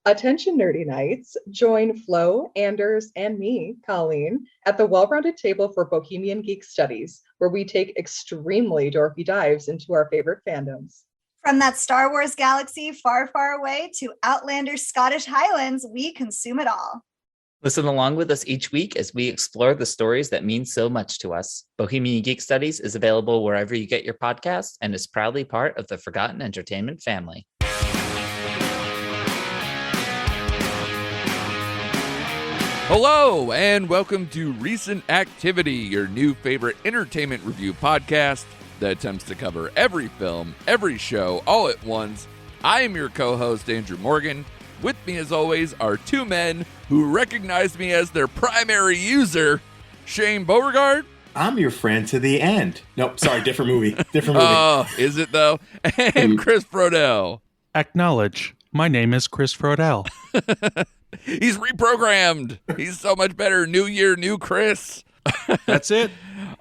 Attention Nerdy Nights, join Flo, Anders, and me, Colleen, at the well-rounded table for Bohemian Geek Studies, where we take extremely dorky dives into our favorite fandoms. From that Star Wars galaxy far, far away to Outlander's Scottish Highlands, we consume it all. Listen along with us each week as we explore the stories that mean so much to us. Bohemian Geek Studies is available wherever you get your podcasts and is proudly part of the Forgotten Entertainment family. Hello, and welcome to Recent Activity, your new favorite entertainment review podcast that attempts to cover every film, every show, all at once. I am your co-host, Andrew Morgan. With me, as always, are two men who recognize me as their primary user, Shane Beauregard. I'm your friend to the end. Nope, sorry, different movie. Different movie. Oh, is it though? And Chris Frodell. Acknowledge. My name is Chris Frodell. He's reprogrammed. He's so much better. New year, new Chris. That's it.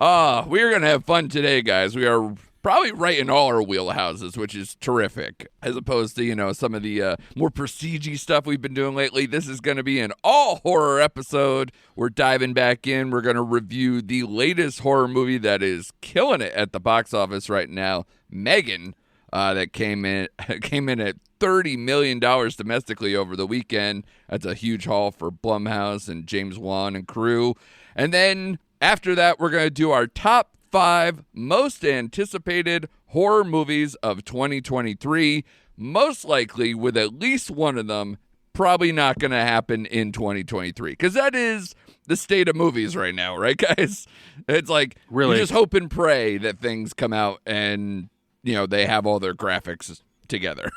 We're going to have fun today, guys. We are probably right in all our wheelhouses, which is terrific, as opposed to, some of the more prestige-y stuff we've been doing lately. This is going to be an all-horror episode. We're diving back in. We're going to review the latest horror movie that is killing it at the box office right now, M3GAN, that came in at $30 million domestically over the weekend. That's a huge haul for Blumhouse and James Wan and crew. And then after that, we're going to do our top 5 most anticipated horror movies of 2023, most likely with at least one of them probably not going to happen in 2023, because that is the state of movies right now, right, guys? It's like, really, you just hope and pray that things come out and, they have all their graphics together.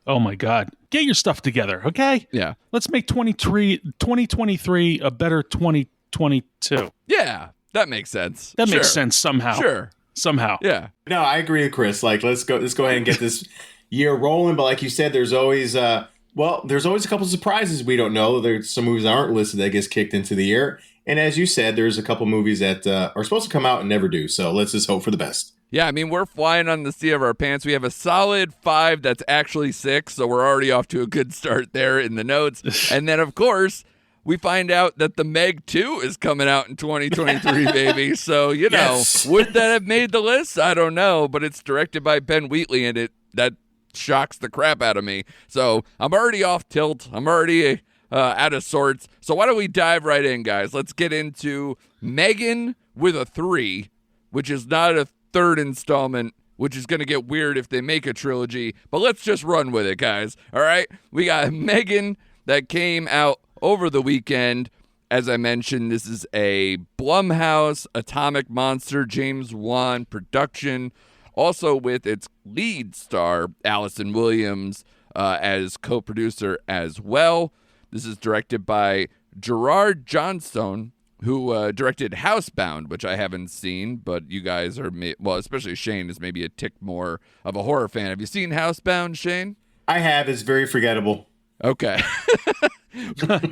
Oh, my God. Get your stuff together, okay? Yeah. Let's make 2023 a better 2022. Yeah. That makes sense. That makes sense somehow. Sure. Somehow. Yeah. No, I agree with Chris. Like, let's go ahead and get this year rolling. But like you said, there's always there's always a couple of surprises we don't know. There's some movies that aren't listed that gets kicked into the year. And as you said, there's a couple movies that are supposed to come out and never do. So let's just hope for the best. Yeah, I mean, we're flying on the seat of our pants. We have a solid 5 that's actually 6, so we're already off to a good start there in the notes. And then, of course, we find out that the Meg 2 is coming out in 2023, baby. So, Yes. Would that have made the list? I don't know, but it's directed by Ben Wheatley, and that shocks the crap out of me. So I'm already off tilt. I'm already out of sorts. So why don't we dive right in, guys? Let's get into M3GAN with a 3, which is not a third installment, which is going to get weird if they make a trilogy, but let's just run with it, guys. All right, we got M3GAN that came out over the weekend. As I mentioned, this is a Blumhouse Atomic Monster James Wan production, also with its lead star Allison Williams as co-producer as well. This is directed by Gerard Johnstone, who directed Housebound, which I haven't seen, but you guys are, especially Shane is maybe a tick more of a horror fan. Have you seen Housebound, Shane? I have. It's very forgettable. Okay.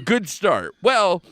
Good start. Well,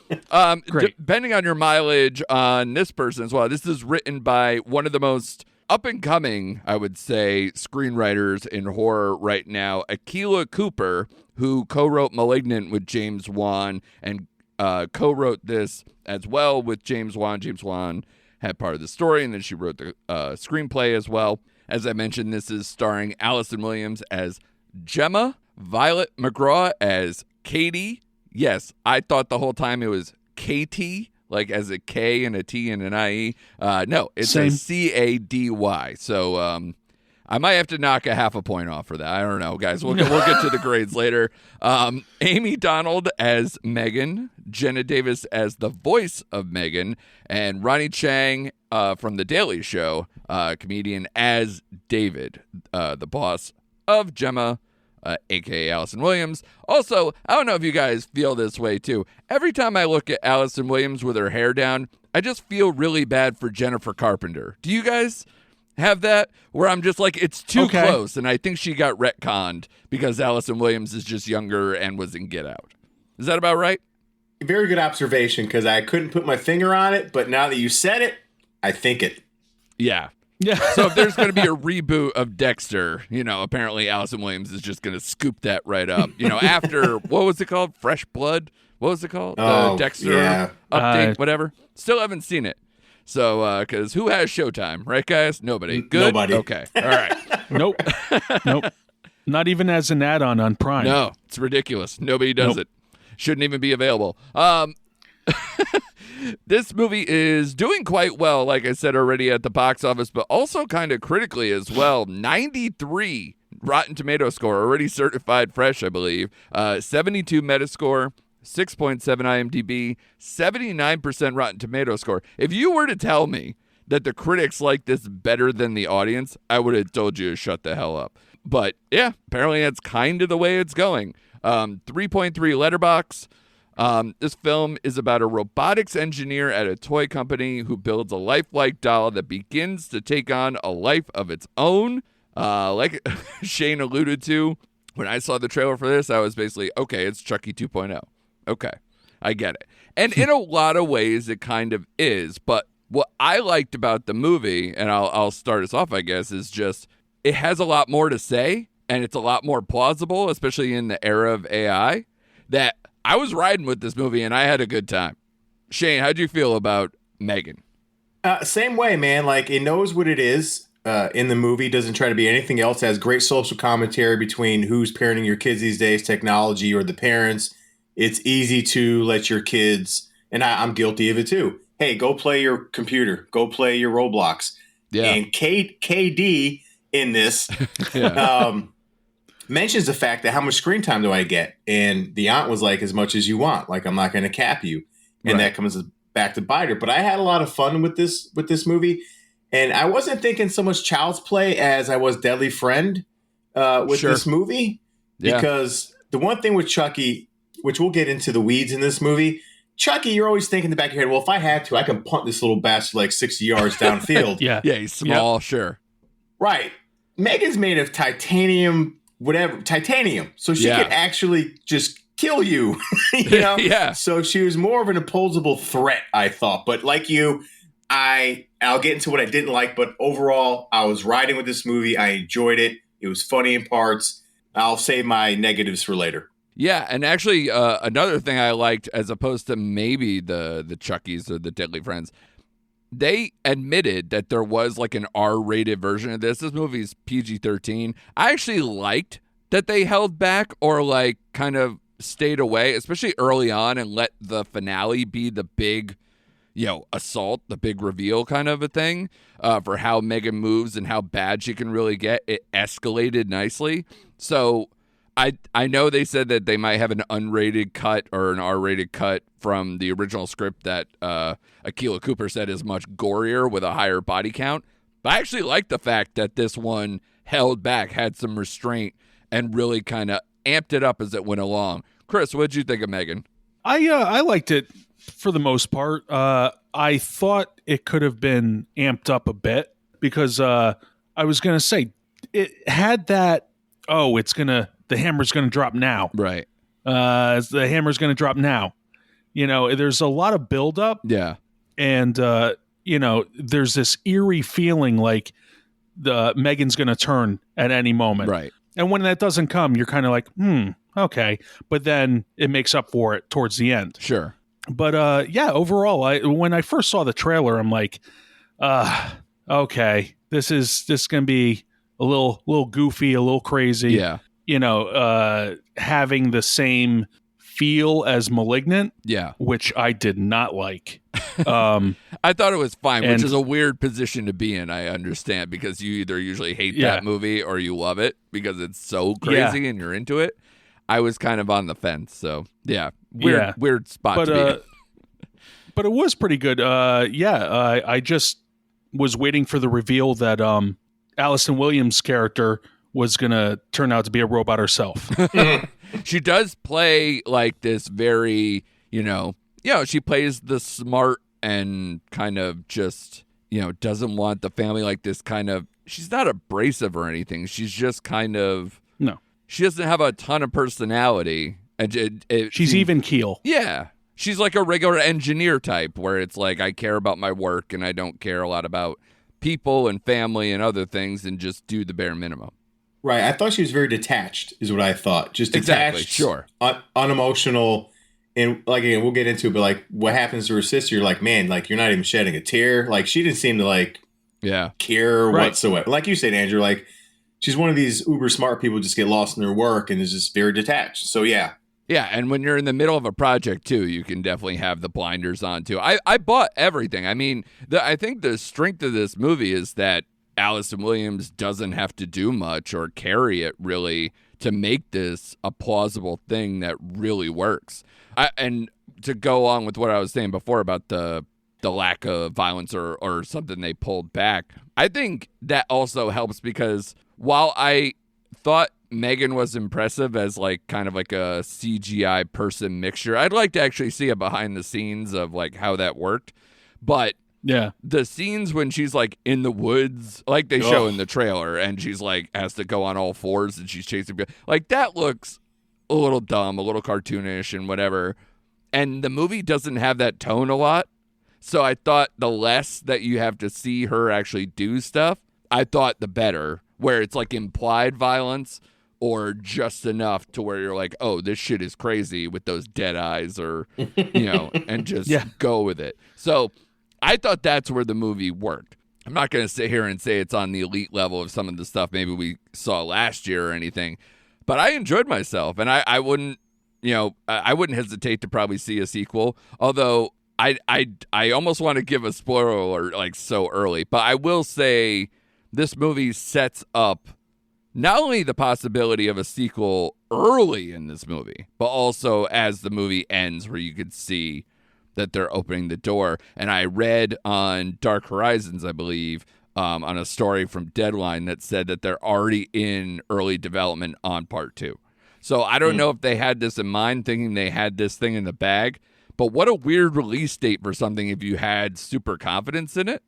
depending on your mileage on this person as well, this is written by one of the most up-and-coming, I would say, screenwriters in horror right now, Akilah Cooper, who co-wrote *Malignant* with James Wan and co-wrote this as well with James Wan. James Wan had part of the story, and then she wrote the screenplay as well. As I mentioned, this is starring Allison Williams as Gemma, Violet McGraw as Katie. Yes, I thought the whole time it was Katie, like as a K and a T and an IE. No, it's a CADY. So I might have to knock a half a point off for that. I don't know, guys. We'll get to the grades later. Amy Donald as M3GAN, Jenna Davis as the voice of M3GAN, and Ronnie Chang from The Daily Show, comedian, as David, the boss of Gemma, a.k.a. Allison Williams. Also, I don't know if you guys feel this way, too. Every time I look at Allison Williams with her hair down, I just feel really bad for Jennifer Carpenter. Do you guys have that? Where I'm just like, it's too close, and I think she got retconned because Allison Williams is just younger and was in Get Out. Is that about right? Very good observation, because I couldn't put my finger on it, but now that you said it, I think it. Yeah. Yeah. So if there's going to be a reboot of Dexter, apparently Allison Williams is just going to scoop that right up. After, what was it called? Fresh Blood? What was it called? The Dexter update, whatever. Still haven't seen it. So, because who has Showtime, right, guys? Nobody. Good? Nobody. Okay. All right. Nope. Not even as an add-on on Prime. No, it's ridiculous. Nobody does it. Shouldn't even be available. This movie is doing quite well, like I said already, at the box office, but also kind of critically as well. 93 Rotten Tomato score, already certified fresh, I believe. 72 Metascore, 6.7 IMDb, 79% Rotten Tomato score. If you were to tell me that the critics like this better than the audience, I would have told you to shut the hell up. But yeah, apparently that's kind of the way it's going. 3.3 Letterbox. This film is about a robotics engineer at a toy company who builds a lifelike doll that begins to take on a life of its own. Like Shane alluded to, when I saw the trailer for this, I was basically, okay, it's Chucky 2.0. Okay, I get it. And in a lot of ways, it kind of is. But what I liked about the movie, and I'll start us off, I guess, is just it has a lot more to say, and it's a lot more plausible, especially in the era of AI, that I was riding with this movie, and I had a good time. Shane, how'd you feel about M3GAN? Same way, man. Like, it knows what it is in the movie, doesn't try to be anything else, has great social commentary between who's parenting your kids these days, technology or the parents. It's easy to let your kids, and I'm guilty of it too. Hey, go play your computer. Go play your Roblox. Yeah. And KD in this mentions the fact that how much screen time do I get? And the aunt was like, as much as you want. Like, I'm not going to cap you. And that comes back to bite her. But I had a lot of fun with this movie. And I wasn't thinking so much Child's Play as I was Deadly Friend with this movie. Yeah. Because the one thing with Chucky, which we'll get into the weeds in this movie, Chucky, you're always thinking in the back of your head, well, if I had to, I can punt this little bastard like 60 yards downfield. Yeah. Yeah, he's small, sure. Right. M3GAN's made of titanium, so she could actually just kill you. Yeah. So she was more of an opposable threat, I thought. But like you, I'll get into what I didn't like, but overall, I was riding with this movie. I enjoyed it. It was funny in parts. I'll save my negatives for later. Yeah, and actually, another thing I liked, as opposed to maybe the Chuckies or the Deadly Friends, they admitted that there was like an R-rated version of this. This movie's PG-13. I actually liked that they held back or like kind of stayed away, especially early on, and let the finale be the big, assault, the big reveal kind of a thing for how M3GAN moves and how bad she can really get. It escalated nicely. So I know they said that they might have an unrated cut or an R-rated cut from the original script that Akilah Cooper said is much gorier with a higher body count. But I actually like the fact that this one held back, had some restraint, and really kind of amped it up as it went along. Chris, what did you think of M3GAN? I liked it for the most part. I thought it could have been amped up a bit because I was going to say it had that, the hammer's going to drop now. Right. The hammer's going to drop now. There's a lot of buildup. Yeah. And, there's this eerie feeling like the M3GAN's going to turn at any moment. Right. And when that doesn't come, you're kind of like, okay. But then it makes up for it towards the end. Sure. But overall, when I first saw the trailer, I'm like, okay, this is going to be a little goofy, a little crazy. Yeah. Having the same feel as Malignant. Yeah. Which I did not like. I thought it was fine, which is a weird position to be in, I understand, because you either usually hate that movie or you love it because it's so crazy and you're into it. I was kind of on the fence, so weird spot to be in. But it was pretty good. I just was waiting for the reveal that Allison Williams' character was going to turn out to be a robot herself. She does play like this very, she plays the smart and kind of just, doesn't want the family, like this kind of, she's not abrasive or anything. She's just kind of, no. She doesn't have a ton of personality. And she's even keel. Yeah. She's like a regular engineer type where it's like, I care about my work and I don't care a lot about people and family and other things and just do the bare minimum. Right. I thought she was very detached, is what I thought. Just detached, Exactly, sure. Unemotional. And like, again, we'll get into it, but like what happens to her sister, you're like, man, like you're not even shedding a tear. Like she didn't seem to like care whatsoever. Like you said, Andrew, like she's one of these uber smart people who just get lost in their work and is just very detached. So yeah. Yeah, and when you're in the middle of a project too, you can definitely have the blinders on too. I bought everything. I mean, I think the strength of this movie is that Allison Williams doesn't have to do much or carry it really to make this a plausible thing that really works. And to go on with what I was saying before about the lack of violence or something they pulled back, I think that also helps because while I thought M3GAN was impressive as like kind of like a CGI person mixture, I'd like to actually see a behind the scenes of like how that worked. But yeah, the scenes when she's like in the woods, like they show in the trailer, and she's like has to go on all fours and she's chasing people, like that looks a little dumb, a little cartoonish and whatever. And the movie doesn't have that tone a lot. So I thought the less that you have to see her actually do stuff, I thought the better, where it's like implied violence or just enough to where you're like, oh, this shit is crazy with those dead eyes or, and just go with it. So I thought that's where the movie worked. I'm not going to sit here and say it's on the elite level of some of the stuff maybe we saw last year or anything, but I enjoyed myself, and I wouldn't, I wouldn't hesitate to probably see a sequel, although I almost want to give a spoiler alert like so early, but I will say this movie sets up not only the possibility of a sequel early in this movie, but also as the movie ends where you could see that they're opening the door. And I read on Dark Horizons, I believe, on a story from Deadline that said that they're already in early development on part 2. So I don't know if they had this in mind, thinking they had this thing in the bag, but what a weird release date for something if you had super confidence in it.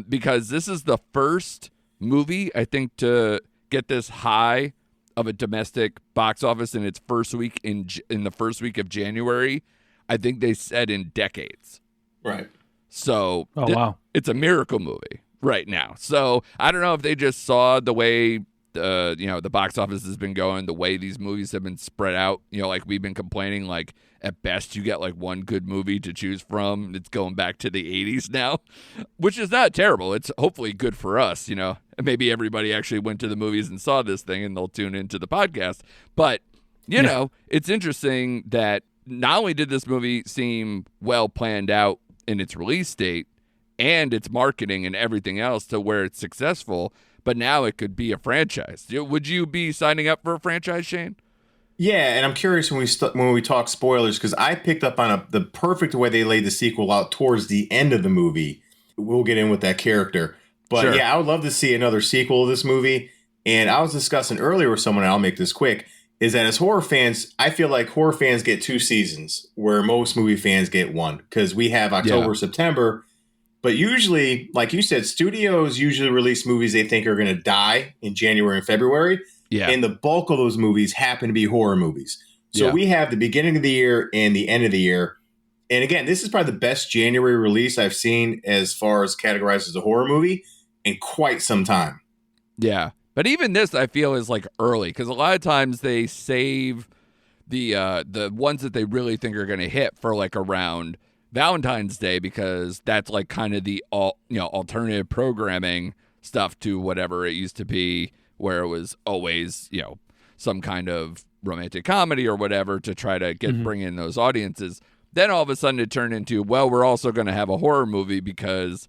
Because this is the first movie, I think, to get this high of a domestic box office in its first week in the first week of January. I think they said in decades. Right. So wow, it's a miracle movie right now. So I don't know if they just saw the way the box office has been going, the way these movies have been spread out. Like we've been complaining, like at best you get like one good movie to choose from. It's going back to the 80s now, which is not terrible. It's hopefully good for us. Maybe everybody actually went to the movies and saw this thing and they'll tune into the podcast. But it's interesting that not only did this movie seem well planned out in its release date and its marketing and everything else to where it's successful, but now it could be a franchise. Would you be signing up for a franchise, Shane? Yeah, and I'm curious when we talk spoilers, because I picked up on the perfect way they laid the sequel out towards the end of the movie. We'll get in with that character. But Sure. Yeah, I would love to see another sequel of this movie. And I was discussing earlier with someone, and I'll make this quick, is that as horror fans, I feel like horror fans get 2 seasons where most movie fans get 1, because we have October, September. But usually, like you said, studios usually release movies they think are going to die in January and February. Yeah. And the bulk of those movies happen to be horror movies. So we have the beginning of the year and the end of the year. And again, this is probably the best January release I've seen as far as categorized as a horror movie in quite some time. Yeah. But even this, I feel, is like early, because a lot of times they save the ones that they really think are going to hit for like around Valentine's Day, because that's like kind of the alternative programming stuff to whatever it used to be, where it was always some kind of romantic comedy or whatever to try to bring in those audiences. Then all of a sudden it turned into, well, we're also going to have a horror movie because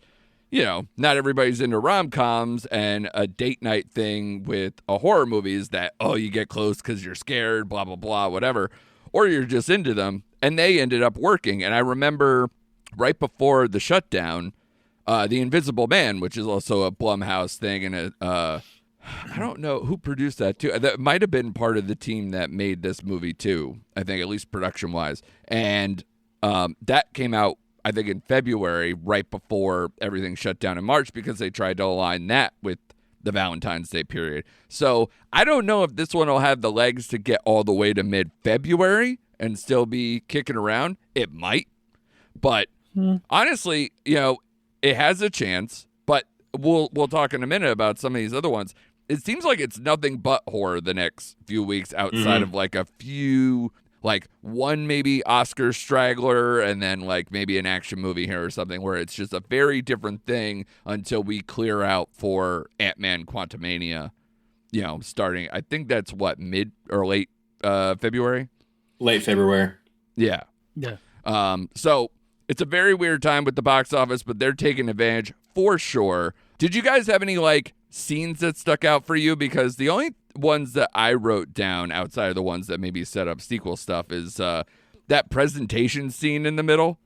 not everybody's into rom-coms, and a date night thing with a horror movie is that, oh, you get close because you're scared, blah, blah, blah, whatever, or you're just into them. And they ended up working. And I remember right before the shutdown, The Invisible Man, which is also a Blumhouse thing, and I don't know who produced that too. That might have been part of the team that made this movie too, I think, at least production-wise. And that came out, I think, in February, right before everything shut down in March, because they tried to align that with the Valentine's Day period. So I don't know if this one will have the legs to get all the way to mid-February and still be kicking around. It might. But honestly, it has a chance. But we'll talk in a minute about some of these other ones. It seems like it's nothing but horror the next few weeks outside of like a few, like one maybe Oscar straggler and then like maybe an action movie here or something where it's just a very different thing until we clear out for Ant-Man Quantumania, starting, I think that's what, mid or late February? Late February. Yeah. Yeah. So it's a very weird time with the box office, but they're taking advantage for sure. Did you guys have any like scenes that stuck out for you? Because the only ones that I wrote down outside of the ones that maybe set up sequel stuff is that presentation scene in the middle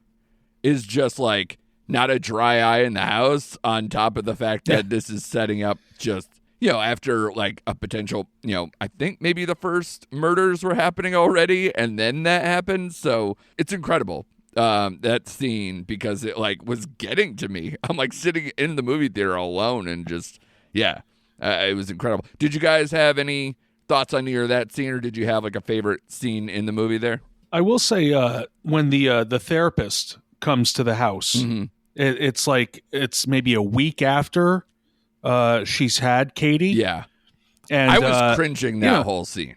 is just like not a dry eye in the house, on top of the fact that this is setting up just, after like a potential, I think maybe the first murders were happening already and then that happened. So it's incredible. That scene, because it like was getting to me. I'm like sitting in the movie theater alone and just, it was incredible. Did you guys have any thoughts on either that scene, or did you have like a favorite scene in the movie there? I will say when the therapist comes to the house, it's like it's maybe a week after she's had Katie. Yeah. And I was cringing that whole scene.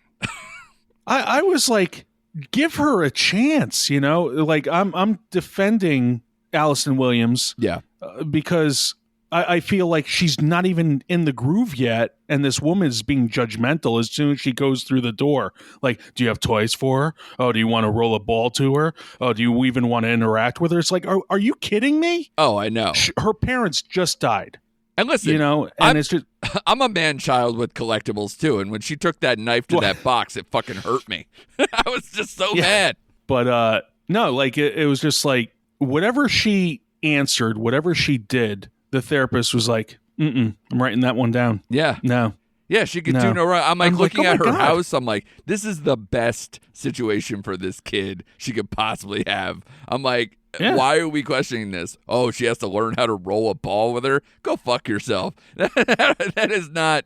I was like, give her a chance, like I'm defending Allison Williams. Yeah. Because I feel like she's not even in the groove yet, and this woman is being judgmental as soon as she goes through the door. Like, do you have toys for her? Oh, do you want to roll a ball to her? Oh, do you even want to interact with her? It's like, are you kidding me? Oh, I know. Her parents just died. And listen, it's just... I'm a man-child with collectibles too, and when she took that knife to that box, it fucking hurt me. I was just so mad. But no, like it was just like whatever she answered, whatever she did, the therapist was like, I'm writing that one down. Yeah. No. Yeah, she could do no wrong. I'm like looking oh at her God. house. I'm like, this is the best situation for this kid she could possibly have. I'm like, why are we questioning this? Oh, she has to learn how to roll a ball with her. Go fuck yourself. That is not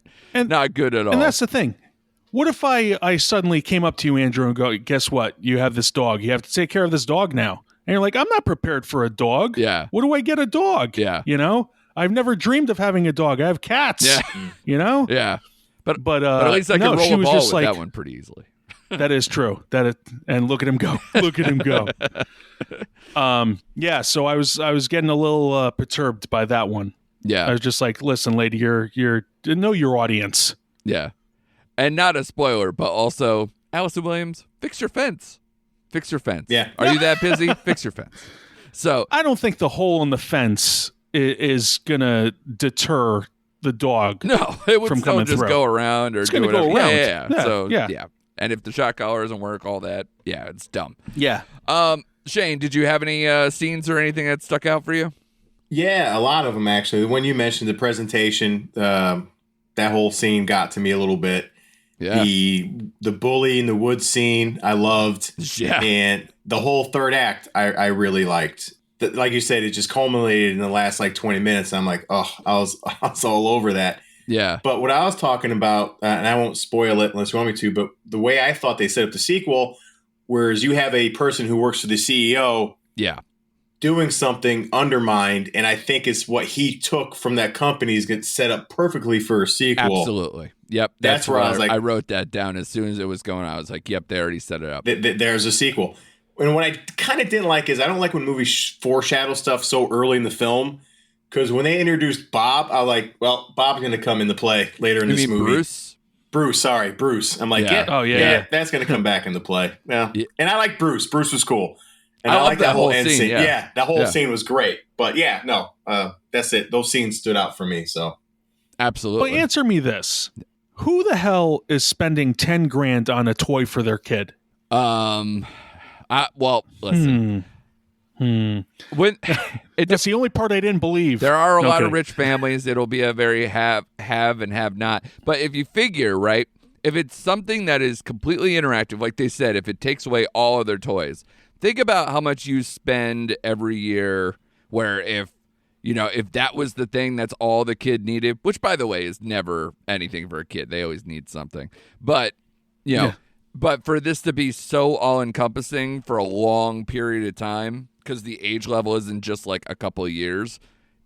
good at all. And that's the thing. What if I suddenly came up to you, Andrew, and go, guess what? You have this dog. You have to take care of this dog now. And you're like, I'm not prepared for a dog. Yeah. What do I get a dog? Yeah. I've never dreamed of having a dog. I have cats. Yeah. Yeah. But at least I can roll a ball with like, that one pretty easily. That is true. And look at him go. Look at him go. Yeah. So I was getting a little perturbed by that one. Yeah. I was just like, listen, lady, you're know your audience. Yeah. And not a spoiler, but also, Allison Williams, fix your fence. Fix your fence. Yeah. Are you that busy? Fix your fence. So I don't think the hole in the fence is gonna deter the dog. No, it would from still coming just through. go around or It's do gonna whatever. go around. Yeah. So yeah. And if the shot collar doesn't work, all that, it's dumb. Yeah. Shane, did you have any scenes or anything that stuck out for you? Yeah, a lot of them actually. When you mentioned the presentation, that whole scene got to me a little bit. Yeah. The bully in the woods scene, I loved. Yeah. And the whole third act, I really liked. Like you said, it just culminated in the last like 20 minutes. I'm like, oh, I was all over that. Yeah. But what I was talking about, and I won't spoil it unless you want me to, but the way I thought they set up the sequel, whereas you have a person who works for the CEO doing something undermined, and I think it's what he took from that company is going to set up perfectly for a sequel. Absolutely. Yep. That's where I was like, I wrote that down as soon as it was going on. I was like, yep, they already set it up. There's a sequel. And what I kind of didn't like is I don't like when movies foreshadow stuff so early in the film. Because when they introduced Bob, I was like, well, Bob's going to come into play later in this movie. Bruce, sorry, Bruce. I'm like, that's going to come back into play. Yeah. And I like Bruce. Bruce was cool. And I like that whole end scene. Yeah, that whole scene was great. But that's it. Those scenes stood out for me. So absolutely. But answer me this: who the hell is spending $10,000 on a toy for their kid? Well, listen. When That's the only part I didn't believe. There are a lot of rich families. It'll be a very have and have not. But if you figure, right, if it's something that is completely interactive, like they said, if it takes away all of their toys, think about how much you spend every year where if that was the thing that's all the kid needed, which by the way is never anything for a kid. They always need something. But, but for this to be so all-encompassing for a long period of time, because the age level isn't just like a couple of years,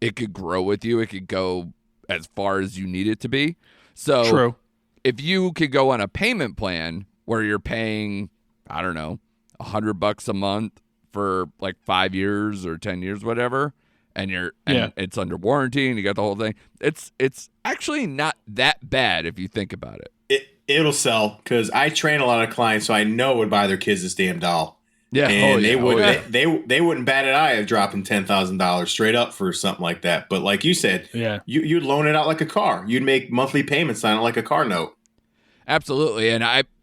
it could grow with you. It could go as far as you need it to be. So True. if you could go on a payment plan where you're paying, I don't know, $100 a month for like 5 years or 10 years, whatever, and it's under warranty and you got the whole thing, it's actually not that bad if you think about it. It'll sell because I train a lot of clients, so I know would buy their kids this damn doll. Yeah, and they wouldn't bat an eye of dropping $10,000 straight up for something like that. But like you said, you'd loan it out like a car. You'd make monthly payments on it like a car note. Absolutely,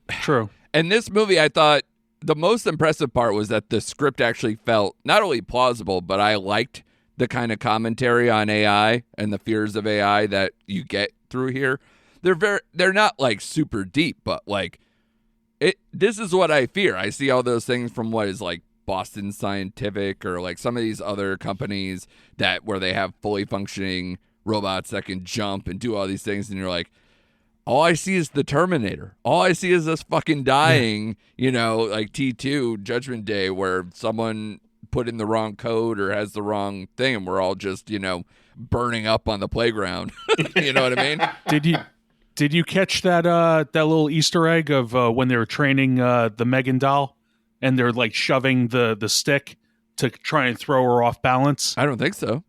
True. And this movie, I thought the most impressive part was that the script actually felt not only plausible, but I liked the kind of commentary on AI and the fears of AI that you get through here. They're not like super deep, but like this is what I fear. I see all those things from what is like Boston Scientific or like some of these other companies where they have fully functioning robots that can jump and do all these things, and you're like, all I see is the Terminator. All I see is us fucking dying, like T2 Judgment Day, where someone put in the wrong code or has the wrong thing, and we're all just, burning up on the playground. You know what I mean? Did you catch that that little Easter egg of when they were training the M3GAN doll, and they're like shoving the stick to try and throw her off balance? I don't think so.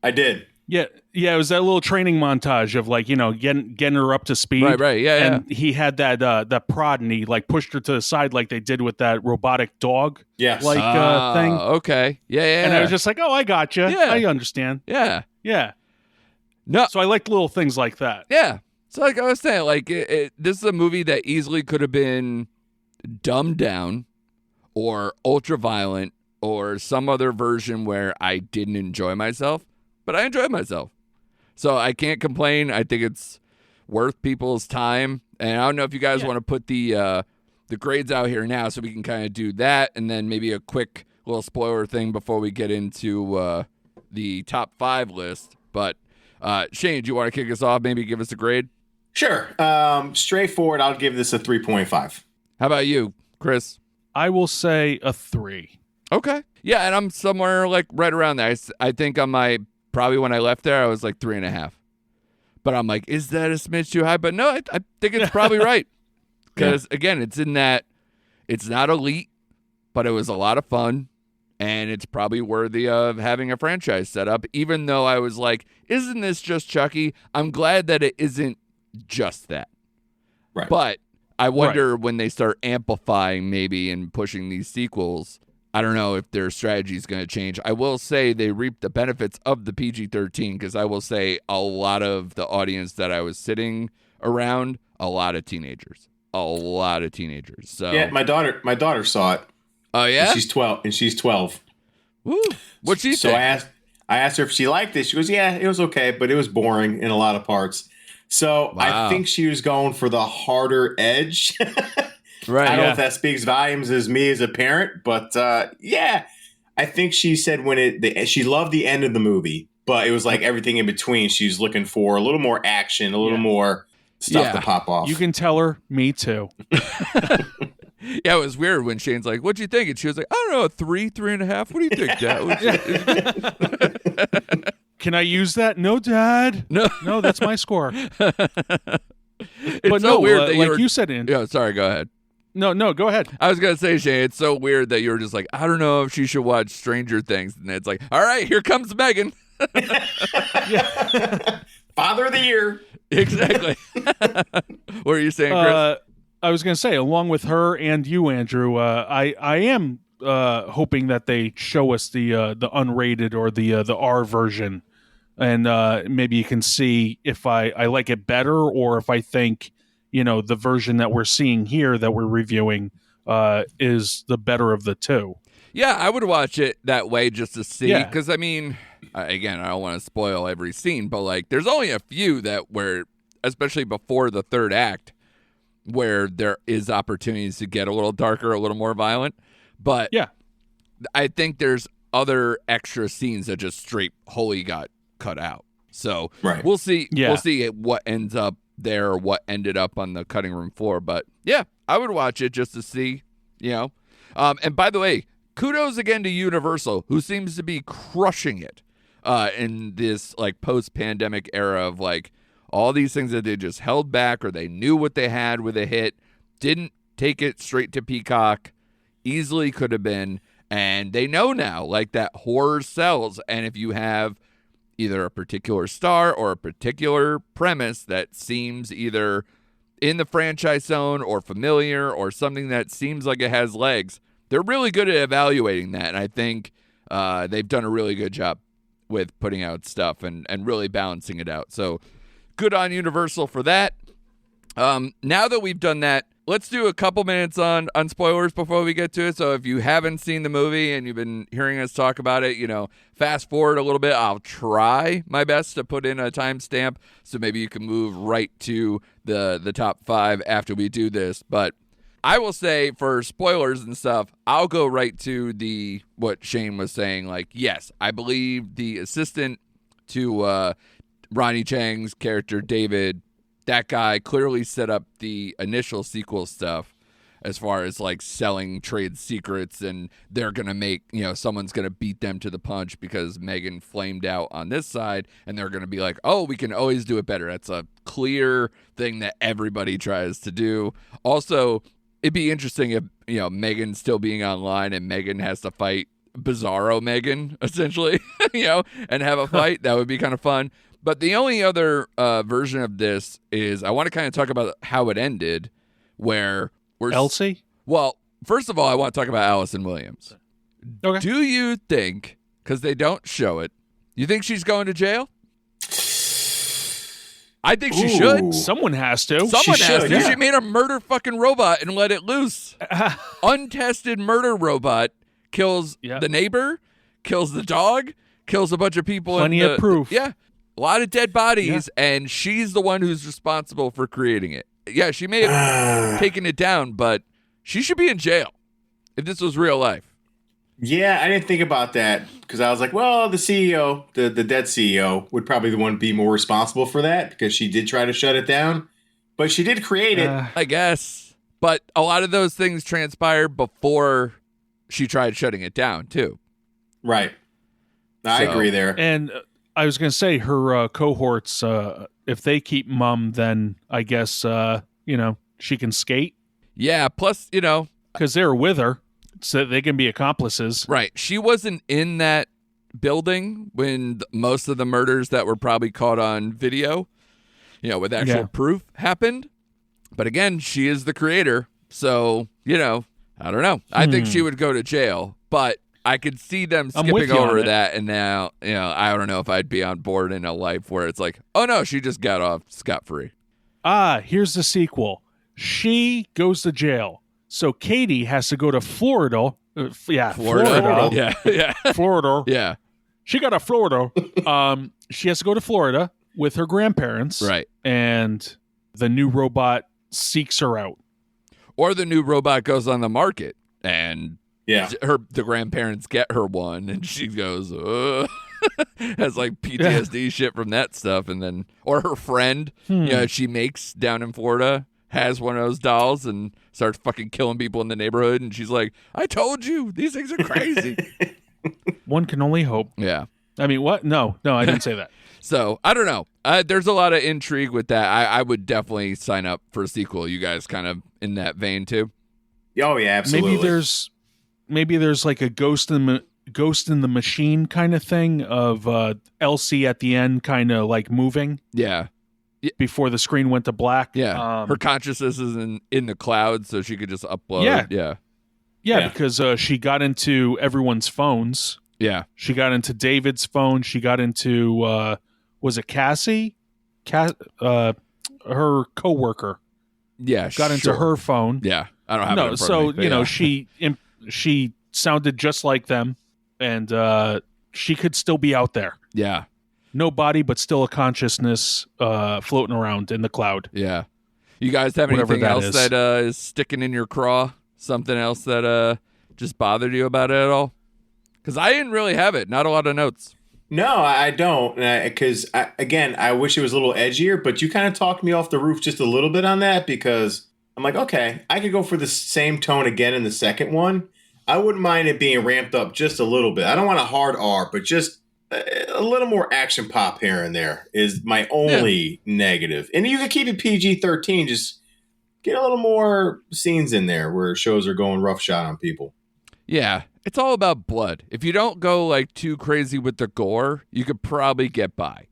I did. Yeah, it was that little training montage of like getting her up to speed. Right, yeah. And he had that prod, and he like pushed her to the side like they did with that robotic dog. Yes. Thing. Okay. Yeah. And I was just like, oh, I gotcha. Yeah. I understand. Yeah. No. So I liked little things like that. Yeah. So like I was saying, like this is a movie that easily could have been dumbed down or ultra violent or some other version where I didn't enjoy myself, but I enjoyed myself. So I can't complain. I think it's worth people's time. And I don't know if you guys want to put the grades out here now so we can kind of do that, and then maybe a quick little spoiler thing before we get into the top 5 list. But Shane, do you want to kick us off? Maybe give us a grade? Sure. Straightforward, I'll give this a 3.5. How about you, Chris? I will say a 3. Okay. Yeah, and I'm somewhere like right around there. I think on probably when I left there, I was like 3.5. But I'm like, is that a smidge too high? But no, I think it's probably right. Because, again, it's in that it's not elite, but it was a lot of fun. And it's probably worthy of having a franchise set up. Even though I was like, isn't this just Chucky? I'm glad that it isn't just that. Right. But I wonder when they start amplifying maybe and pushing these sequels, I don't know if their strategy is going to change. I will say they reap the benefits of the PG-13 because I will say a lot of the audience that I was sitting around, a lot of teenagers. So yeah, my daughter saw it. Oh yeah, and she's 12. Woo! What'd she So think? I asked her if she liked it. She goes, yeah, it was okay, but it was boring in a lot of parts. So Wow. I think she was going for the harder edge. Right. I don't know if that speaks volumes as me as a parent, but I think she said she loved the end of the movie, but it was like everything in between. She's looking for a little more action, a little more stuff to pop off. You can tell her, me too. Yeah, it was weird when Shane's like, "What'd you think?" And she was like, "I don't know, 3.5. What do you think, Dad?" Can I use that? No, Dad. No, that's my score. It's But so no, weird that like you said, in Yeah, sorry. Go ahead. No, go ahead. I was gonna say, Shane, it's so weird that you were just like, I don't know if she should watch Stranger Things, and it's like, all right, here comes M3GAN. Father of the Year. Exactly. What are you saying, Chris? I was going to say, along with her and you, Andrew, I am hoping that they show us the unrated or the R version, and maybe you can see if I like it better or if I think the version that we're seeing here that we're reviewing is the better of the two. Yeah, I would watch it that way just to see, because I mean, again, I don't want to spoil every scene, but like, there's only a few where, especially before the third act, where there is opportunities to get a little darker, a little more violent. But yeah, I think there's other extra scenes that just straight wholly got cut out. So we'll see. Yeah. We'll see what ends up there or what ended up on the cutting room floor. But yeah, I would watch it just to see, And by the way, kudos again to Universal, who seems to be crushing it in this like post-pandemic era of like all these things that they just held back or they knew what they had with a hit, didn't take it straight to Peacock, easily could have been, and they know now like that horror sells, and if you have either a particular star or a particular premise that seems either in the franchise zone or familiar or something that seems like it has legs, they're really good at evaluating that. And I think they've done a really good job with putting out stuff and really balancing it out. So good on Universal for that. Now that we've done that, let's do a couple minutes on spoilers before we get to it. So if you haven't seen the movie and you've been hearing us talk about it, fast forward a little bit. I'll try my best to put in a timestamp so maybe you can move right to the top 5 after we do this. But I will say for spoilers and stuff, I'll go right to what Shane was saying. Like, yes, I believe the assistant to Ronnie Chang's character, David, that guy clearly set up the initial sequel stuff as far as like selling trade secrets, and they're going to make, someone's going to beat them to the punch because M3GAN flamed out on this side, and they're going to be like, oh, we can always do it better. That's a clear thing that everybody tries to do. Also, it'd be interesting if, M3GAN still being online and M3GAN has to fight Bizarro M3GAN, essentially, and have a fight. That would be kind of fun. But the only other version of this is I want to kind of talk about how it ended, where we're Elsie? Well, first of all, I want to talk about Allison Williams. Okay. Do you think, because they don't show it, you think she's going to jail? I think she should. Someone has to. Someone has to. Yeah. She made a murder fucking robot and let it loose. Untested murder robot kills the neighbor, kills the dog, kills a bunch of people. Plenty of proof. Yeah. A lot of dead bodies, and she's the one who's responsible for creating it. Yeah, she may have taken it down, but she should be in jail if this was real life. Yeah, I didn't think about that because I was like, well, the CEO, the dead CEO, would probably the one be more responsible for that because she did try to shut it down, but she did create it. I guess. But a lot of those things transpired before she tried shutting it down, too. Right. I agree there. And I was going to say her cohorts, if they keep mum, then I guess, she can skate. Yeah, plus, because they're with her, so they can be accomplices. Right. She wasn't in that building when most of the murders that were probably caught on video, with actual proof happened. But again, she is the creator. So, I don't know. I think she would go to jail, but I could see them skipping over that, and now, I don't know if I'd be on board in a life where it's like, oh no, she just got off scot-free. Here's the sequel. She goes to jail, so Katie has to go to Florida. Florida. Yeah. Florida. Yeah. She got a Florida. She has to go to Florida with her grandparents. Right. And the new robot seeks her out. Or the new robot goes on the market, and the grandparents get her one, and she goes, has like PTSD shit from that stuff, and then or her friend, she makes down in Florida has one of those dolls and starts fucking killing people in the neighborhood, and she's like, "I told you, these things are crazy." One can only hope. Yeah. I mean, what? No, I didn't say that. So I don't know. There's a lot of intrigue with that. I would definitely sign up for a sequel. You guys kind of in that vein too? Oh yeah, absolutely. Maybe there's like a ghost in the machine kind of thing of Elsie at the end, kind of like moving. Yeah. Before the screen went to black. Yeah. Her consciousness is in the cloud, so she could just upload. Yeah, because she got into everyone's phones. Yeah. She got into David's phone. She got into was it Cassie? Her coworker. Yeah, got into her phone. Yeah, I don't have it in front of me, so she sounded just like them, and she could still be out there. Yeah, no body, but still a consciousness floating around in the cloud. Yeah, you guys have anything else that is sticking in your craw? Something else that just bothered you about it at all? Because I didn't really have it. Not a lot of notes. No, I don't. Because, again, I wish it was a little edgier, but you kind of talked me off the roof just a little bit on that because I'm like, okay, I could go for the same tone again in the second one. I wouldn't mind it being ramped up just a little bit. I don't want a hard R, but just a little more action pop here and there is my only negative. And you can keep it PG-13, just get a little more scenes in there where shows are going roughshod on people. Yeah, it's all about blood. If you don't go like too crazy with the gore, you could probably get by.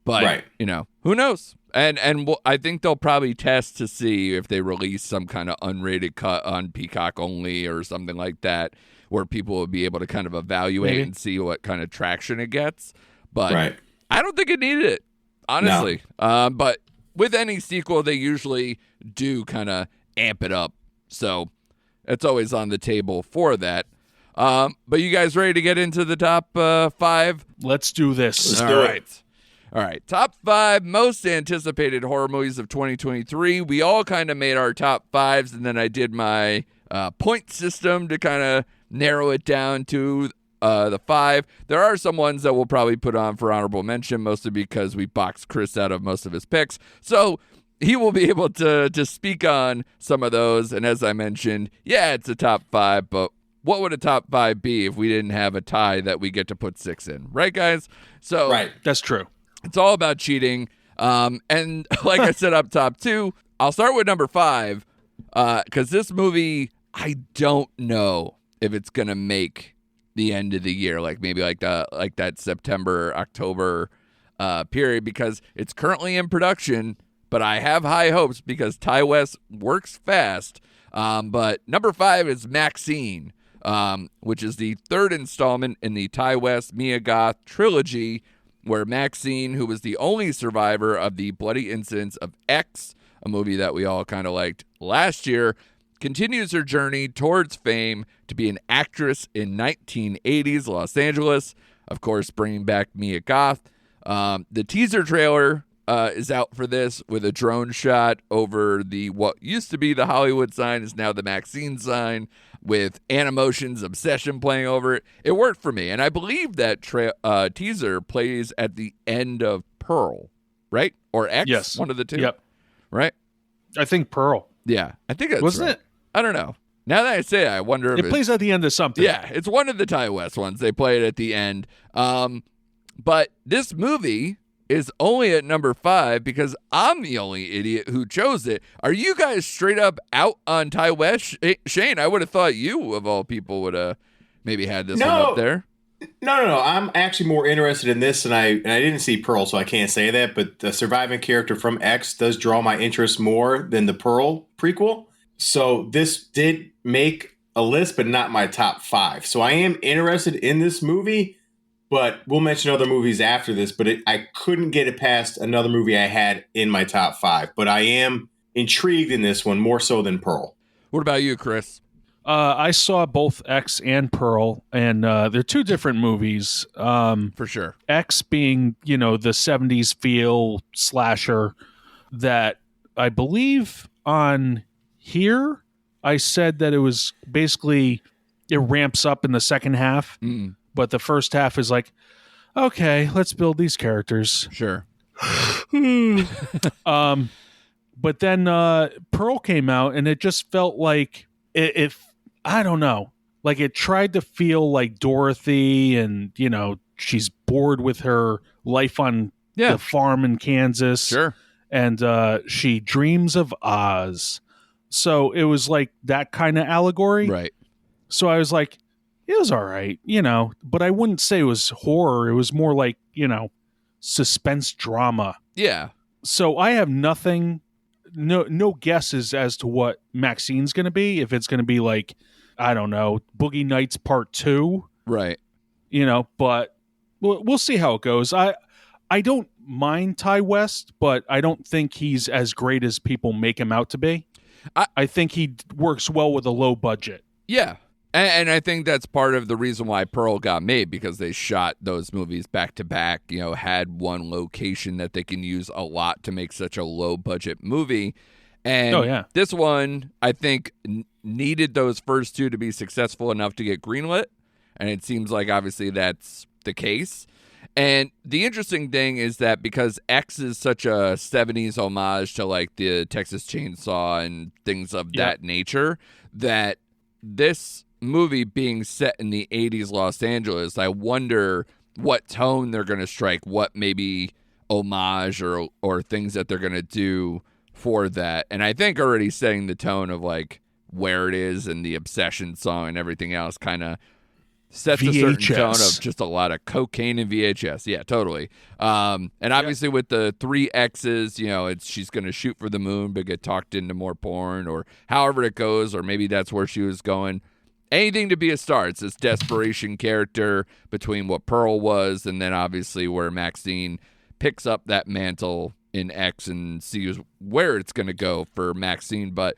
But, who knows? And I think they'll probably test to see if they release some kind of unrated cut on Peacock only or something like that, where people will be able to kind of evaluate and see what kind of traction it gets. But I don't think it needed it, honestly. No. But with any sequel, they usually do kind of amp it up. So it's always on the table for that. But you guys ready to get into the top 5? Let's do this. Let's do it. All right. Top 5 most anticipated horror movies of 2023. We all kind of made our top 5s, and then I did my point system to kind of narrow it down to the 5. There are some ones that we'll probably put on for honorable mention, mostly because we boxed Chris out of most of his picks. So he will be able to speak on some of those. And as I mentioned, it's a top 5, but what would a top 5 be if we didn't have a tie that we get to put 6 in? Right, guys? So that's true. It's all about cheating. And like I said up top, too, I'll start with number 5 because this movie, I don't know if it's going to make the end of the year, like maybe like that September, October period, because it's currently in production, but I have high hopes because Ty West works fast. But number 5 is Maxine, which is the 3rd installment in the Ty West Mia Goth trilogy, where Maxine, who was the only survivor of the bloody incidents of X, a movie that we all kind of liked last year, continues her journey towards fame to be an actress in 1980s Los Angeles, of course, bringing back Mia Goth. The teaser trailer is out for this with a drone shot over what used to be the Hollywood sign is now the Maxine sign with Animotion's Obsession playing over it. It worked for me, and I believe that teaser plays at the end of Pearl, right? Or X? Yes. One of the two? Yep. Right? I think Pearl. Yeah, I think that's Wasn't right. it? I don't know. Now that I say it, I wonder if it plays at the end of something. Yeah, it's one of the Ty West ones. They play it at the end. But this movie is only at number 5 because I'm the only idiot who chose it. Are you guys straight up out on Ty West? Shane, I would have thought you, of all people, would have maybe had this one up there. No. I'm actually more interested in this, and I didn't see Pearl, so I can't say that. But the surviving character from X does draw my interest more than the Pearl prequel. So this did make a list, but not my top 5. So I am interested in this movie, but we'll mention other movies after this. But I couldn't get it past another movie I had in my top 5. But I am intrigued in this one more so than Pearl. What about you, Chris? I saw both X and Pearl, and they're two different movies. For sure. X being, the 70s feel slasher that I believe on here I said that it was basically it ramps up in the second half, but the first half is like, okay, let's build these characters. Sure. But then Pearl came out, and it just felt like it I don't know. Like it tried to feel like Dorothy, and she's bored with her life on the farm in Kansas. Sure. And she dreams of Oz. So it was like that kind of allegory. Right. So I was like, it was all right, but I wouldn't say it was horror. It was more like, suspense drama. Yeah. So I have no guesses as to what Maxine's going to be. If it's going to be like, I don't know, Boogie Nights Part 2. Right. But we'll see how it goes. I don't mind Ty West, but I don't think he's as great as people make him out to be. I think he works well with a low budget. Yeah. And I think that's part of the reason why Pearl got made, because they shot those movies back to back, had one location that they can use a lot to make such a low budget movie. And this one, I think, needed those first two to be successful enough to get greenlit. And it seems like obviously that's the case. And the interesting thing is that because X is such a 70s homage to like the Texas Chainsaw and things of that nature, that this movie being set in the 80s Los Angeles, I wonder what tone they're going to strike, what maybe homage or things that they're going to do for that. And I think already setting the tone of like where it is and the Obsession song and everything else kind of sets a certain tone of just a lot of cocaine and VHS. Yeah, totally. And obviously with the 3 X's, she's going to shoot for the moon but get talked into more porn or however it goes, or maybe that's where she was going. Anything to be a star. It's this desperation character between what Pearl was and then obviously where Maxine picks up that mantle in X and sees where it's going to go for Maxine. But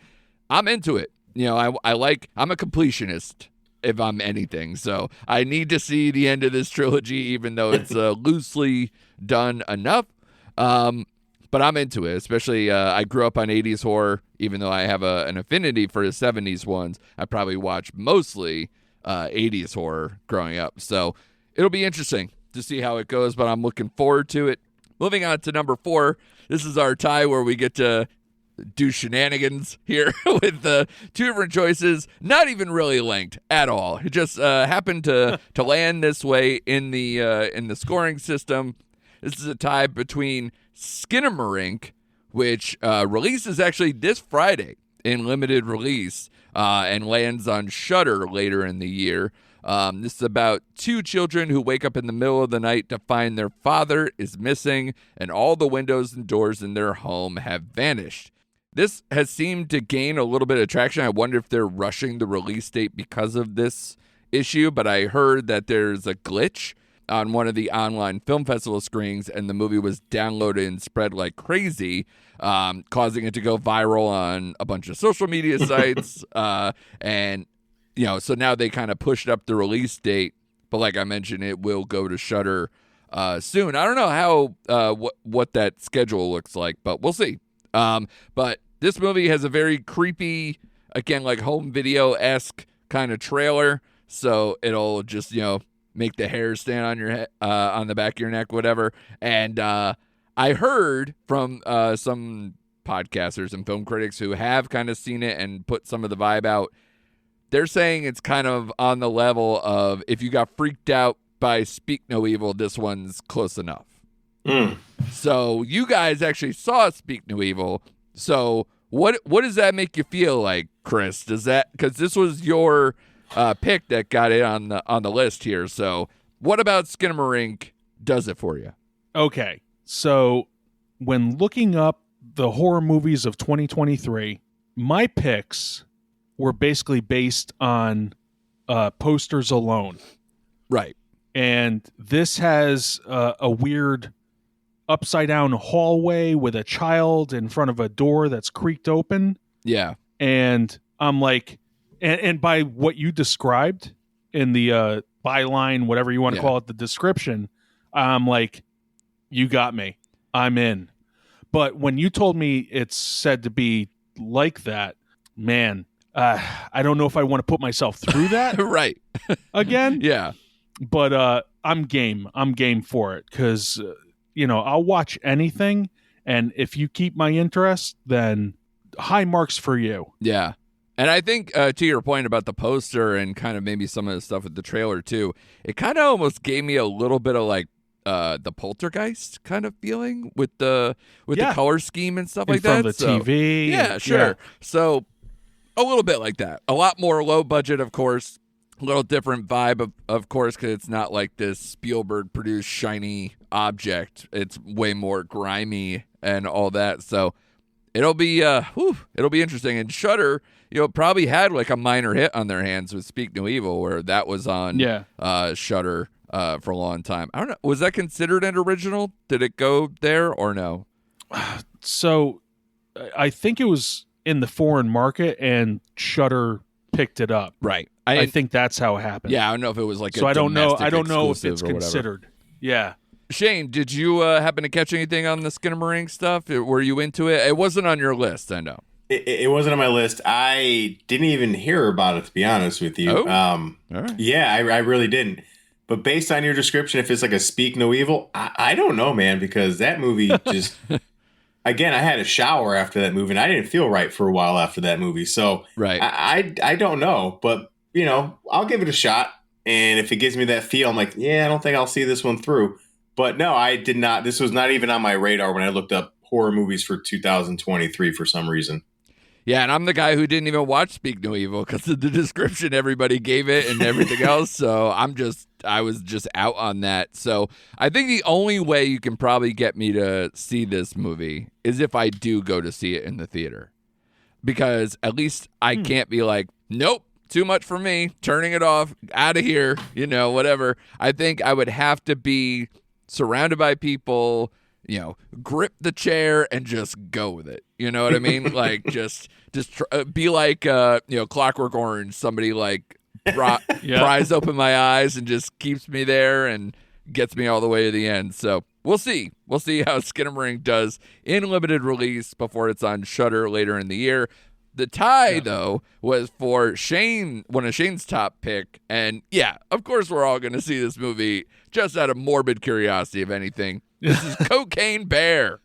I'm into it. I'm a completionist if I'm anything. So I need to see the end of this trilogy, even though it's loosely done enough. But I'm into it, especially I grew up on 80s horror, even though I have an affinity for the 70s ones. I probably watched mostly 80s horror growing up. So it'll be interesting to see how it goes, but I'm looking forward to it. Moving on to number 4. This is our tie where we get to do shenanigans here with 2 different choices, not even really linked at all. It just happened to land this way in the scoring system. This is a tie between Skinamarink, which releases actually this Friday in limited release and lands on Shudder later in the year. This is about 2 children who wake up in the middle of the night to find their father is missing and all the windows and doors in their home have vanished. This has seemed to gain a little bit of traction. I wonder if they're rushing the release date because of this issue, but I heard that there's a glitch on one of the online film festival screenings, and the movie was downloaded and spread like crazy, causing it to go viral on a bunch of social media sites. And, so now they kind of pushed up the release date, but like I mentioned, it will go to Shudder soon. I don't know how what that schedule looks like, but we'll see. But this movie has a very creepy, again, like home video-esque kind of trailer, so it'll just, make the hair stand on your head, on the back of your neck, whatever. And I heard from some podcasters and film critics who have kind of seen it and put some of the vibe out. They're saying it's kind of on the level of if you got freaked out by Speak No Evil, this one's close enough. So you guys actually saw Speak No Evil. So what does that make you feel like, Chris? Does that, because this was your pick that got it on the list here. So what about Skinamarink does it for you? Okay, so when looking up the horror movies of 2023, my picks were basically based on posters alone. Right. And this has a weird upside down hallway with a child in front of a door that's creaked open. Yeah. And I'm like, and by what you described in the byline, whatever you want to call it, the description, I'm like, you got me. I'm in. But when you told me it's said to be like that, man, I don't know if I want to put myself through that right again. Yeah. But I'm game. I'm game for it because, I'll watch anything. And if you keep my interest, then high marks for you. Yeah. And I think to your point about the poster and kind of maybe some of the stuff with the trailer too, it kind of almost gave me a little bit of like the Poltergeist kind of feeling with the color scheme and stuff like that. From the TV. Yeah, sure. Yeah. So a little bit like that. A lot more low budget, of course. A little different vibe, of course, because it's not like this Spielberg-produced shiny object. It's way more grimy and all that. So it'll be interesting. And Shudder, probably had like a minor hit on their hands with Speak No Evil, where that was on Shudder for a long time. I don't know. Was that considered an original? Did it go there or no? So I think it was in the foreign market, and Shudder picked it up. Right. I think that's how it happened. Yeah, I don't know if it was like so a I don't know if exclusive it's or whatever. considered. Yeah. Shane, did you happen to catch anything on the Skinamarink stuff? Were you into it? It wasn't on your list, I know. It wasn't on my list. I didn't even hear about it, to be honest with you. Oh, all right. Yeah, I really didn't. But based on your description, if it's like a Speak No Evil, I don't know, man, because that movie just... Again, I had a shower after that movie, and I didn't feel right for a while after that movie. So right. I don't know, but, I'll give it a shot. and if it gives me that feel, I'm like, yeah, I don't think I'll see this one through. But no, I did not. This was not even on my radar when I looked up horror movies for 2023 for some reason. Yeah, and I'm the guy who didn't even watch Speak No Evil because of the description everybody gave it and everything else. So I was just out on that. So I think the only way you can probably get me to see this movie is if I do go to see it in the theater. Because at least I can't be like, nope, too much for me, turning it off, out of here, whatever. I think I would have to be surrounded by people, grip the chair and just go with it. You know what I mean? Like just be like, Clockwork Orange. Somebody like pries open my eyes and just keeps me there and gets me all the way to the end. So we'll see. We'll see how Skinamarink does in limited release before it's on Shudder later in the year. The tie, though, was for Shane, one of Shane's top pick. And yeah, of course, we're all going to see this movie just out of morbid curiosity, if anything. This is Cocaine Bear.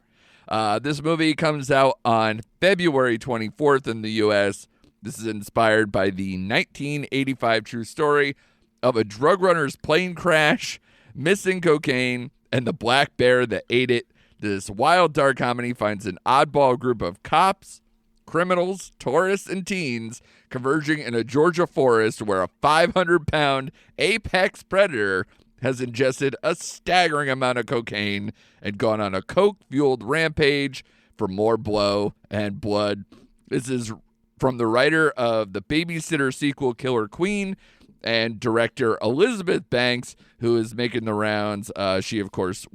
This movie comes out on February 24th in the U.S. This is inspired by the 1985 true story of a drug runner's plane crash, missing cocaine, and the black bear that ate it. This wild, dark comedy finds an oddball group of cops, criminals, tourists, and teens converging in a Georgia forest where a 500-pound apex predator has ingested a staggering amount of cocaine and gone on a coke-fueled rampage for more blow and blood. This is from the writer of the Babysitter sequel, Killer Queen, and director Elizabeth Banks, who is making the rounds. She, of course,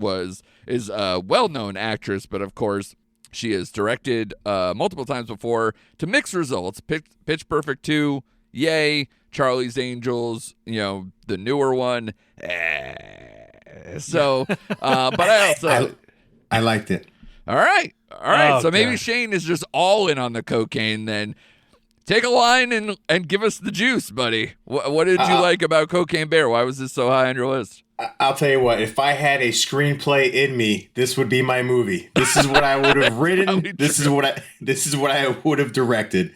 is a well-known actress, but of course, she has directed multiple times before to mixed results. Pitch Perfect 2, yay. Charlie's Angels, the newer one. So, but I also... I liked it. All right. Oh, so maybe God. Shane is just all in on the cocaine then. Take a line and give us the juice, buddy. What did you like about Cocaine Bear? Why was this so high on your list? I'll tell you what, if I had a screenplay in me, this would be my movie. This is what I would have written. This is what I would have directed.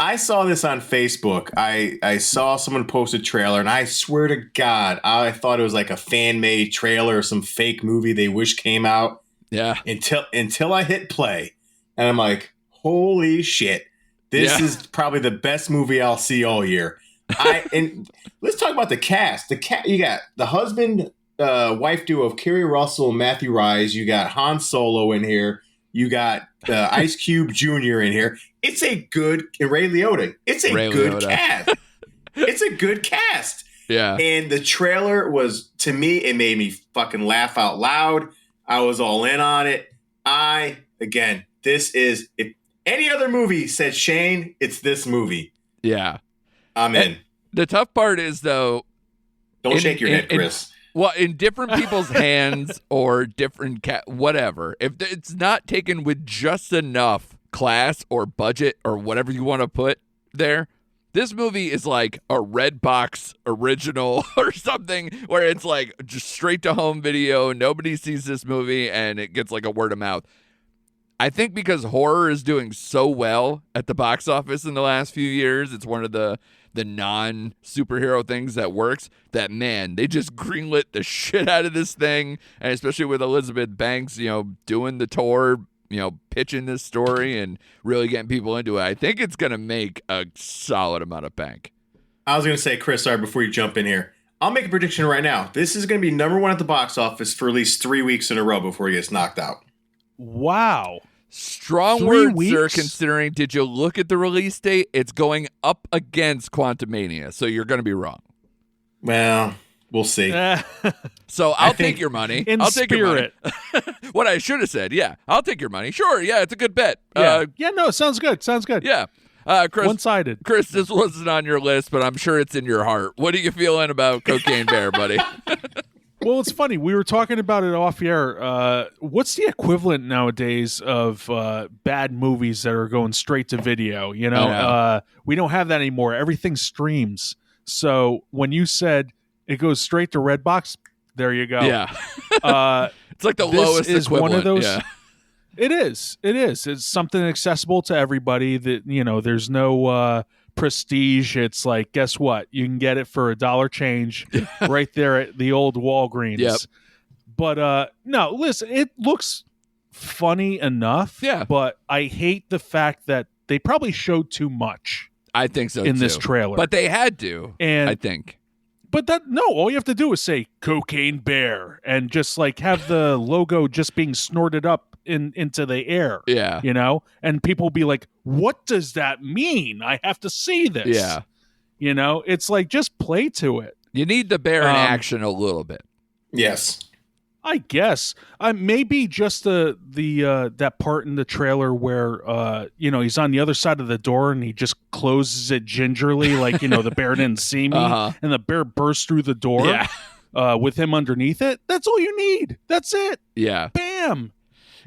I saw this on Facebook. I saw someone post a trailer, and I swear to God, I thought it was like a fan-made trailer or some fake movie they wish came out. Yeah. Until I hit play, and I'm like, holy shit. This is probably the best movie I'll see all year. And let's talk about the cast. You got the husband wife duo of Kerry Russell and Matthew Rhys. You got Han Solo in here. You got Ice Cube Jr. in here. It's a good Ray Liotta. It's a good cast. It's a good cast. Yeah. And the trailer was, to me, it made me fucking laugh out loud. I was all in on it. This is, if any other movie said Shane, it's this movie. Yeah. I'm in. And the tough part is, though. Don't shake your head, Chris. Well, in different people's hands or different whatever, if it's not taken with just enough class or budget or whatever you want to put there, this movie is like a Redbox original or something where it's like just straight to home video. Nobody sees this movie and it gets like a word of mouth. I think because horror is doing so well at the box office in the last few years, it's one of the non-superhero things that works, that, man, they just greenlit the shit out of this thing, and especially with Elizabeth Banks, doing the tour, pitching this story and really getting people into it. I think it's going to make a solid amount of bank. I was going to say, Chris, sorry, before you jump in here, I'll make a prediction right now. This is going to be number one at the box office for at least 3 weeks in a row before he gets knocked out. Wow. Strong 3 words, weeks? sir, considering, did you look at the release date? It's going up against Quantumania, so you're going to be wrong. Well, we'll see. So I'll take your money. I'll take spirit. your money. What I should have said, yeah, I'll take your money. Sure, yeah, it's a good bet. No, sounds good. Yeah. Chris, one-sided. Chris, this wasn't on your list, but I'm sure it's in your heart. What are you feeling about Cocaine Bear, buddy? Well, it's funny. We were talking about it off air. What's the equivalent nowadays of bad movies that are going straight to video? We don't have that anymore. Everything streams. So when you said it goes straight to Redbox, there you go. Yeah. It's like the lowest is equivalent. One of those. Yeah. It is. It's something accessible to everybody. That there's no prestige. It's like, guess what? You can get it for $1 change right there at the old Walgreens. Yep. But no, listen, it looks funny enough. Yeah. But I hate the fact that they probably showed too much I think so in too. this trailer. But they had to, And I think. But all you have to do is say Cocaine Bear and just like have the logo just being snorted up into the air. Yeah. You know? And people will be like, what does that mean? I have to see this. Yeah. You know, it's like, just play to it. You need the bear in action a little bit. Yes. I guess maybe just the that part in the trailer where he's on the other side of the door and he just closes it gingerly, like the bear didn't see me, and the bear bursts through the door, with him underneath it. That's all you need. That's it. Yeah. Bam.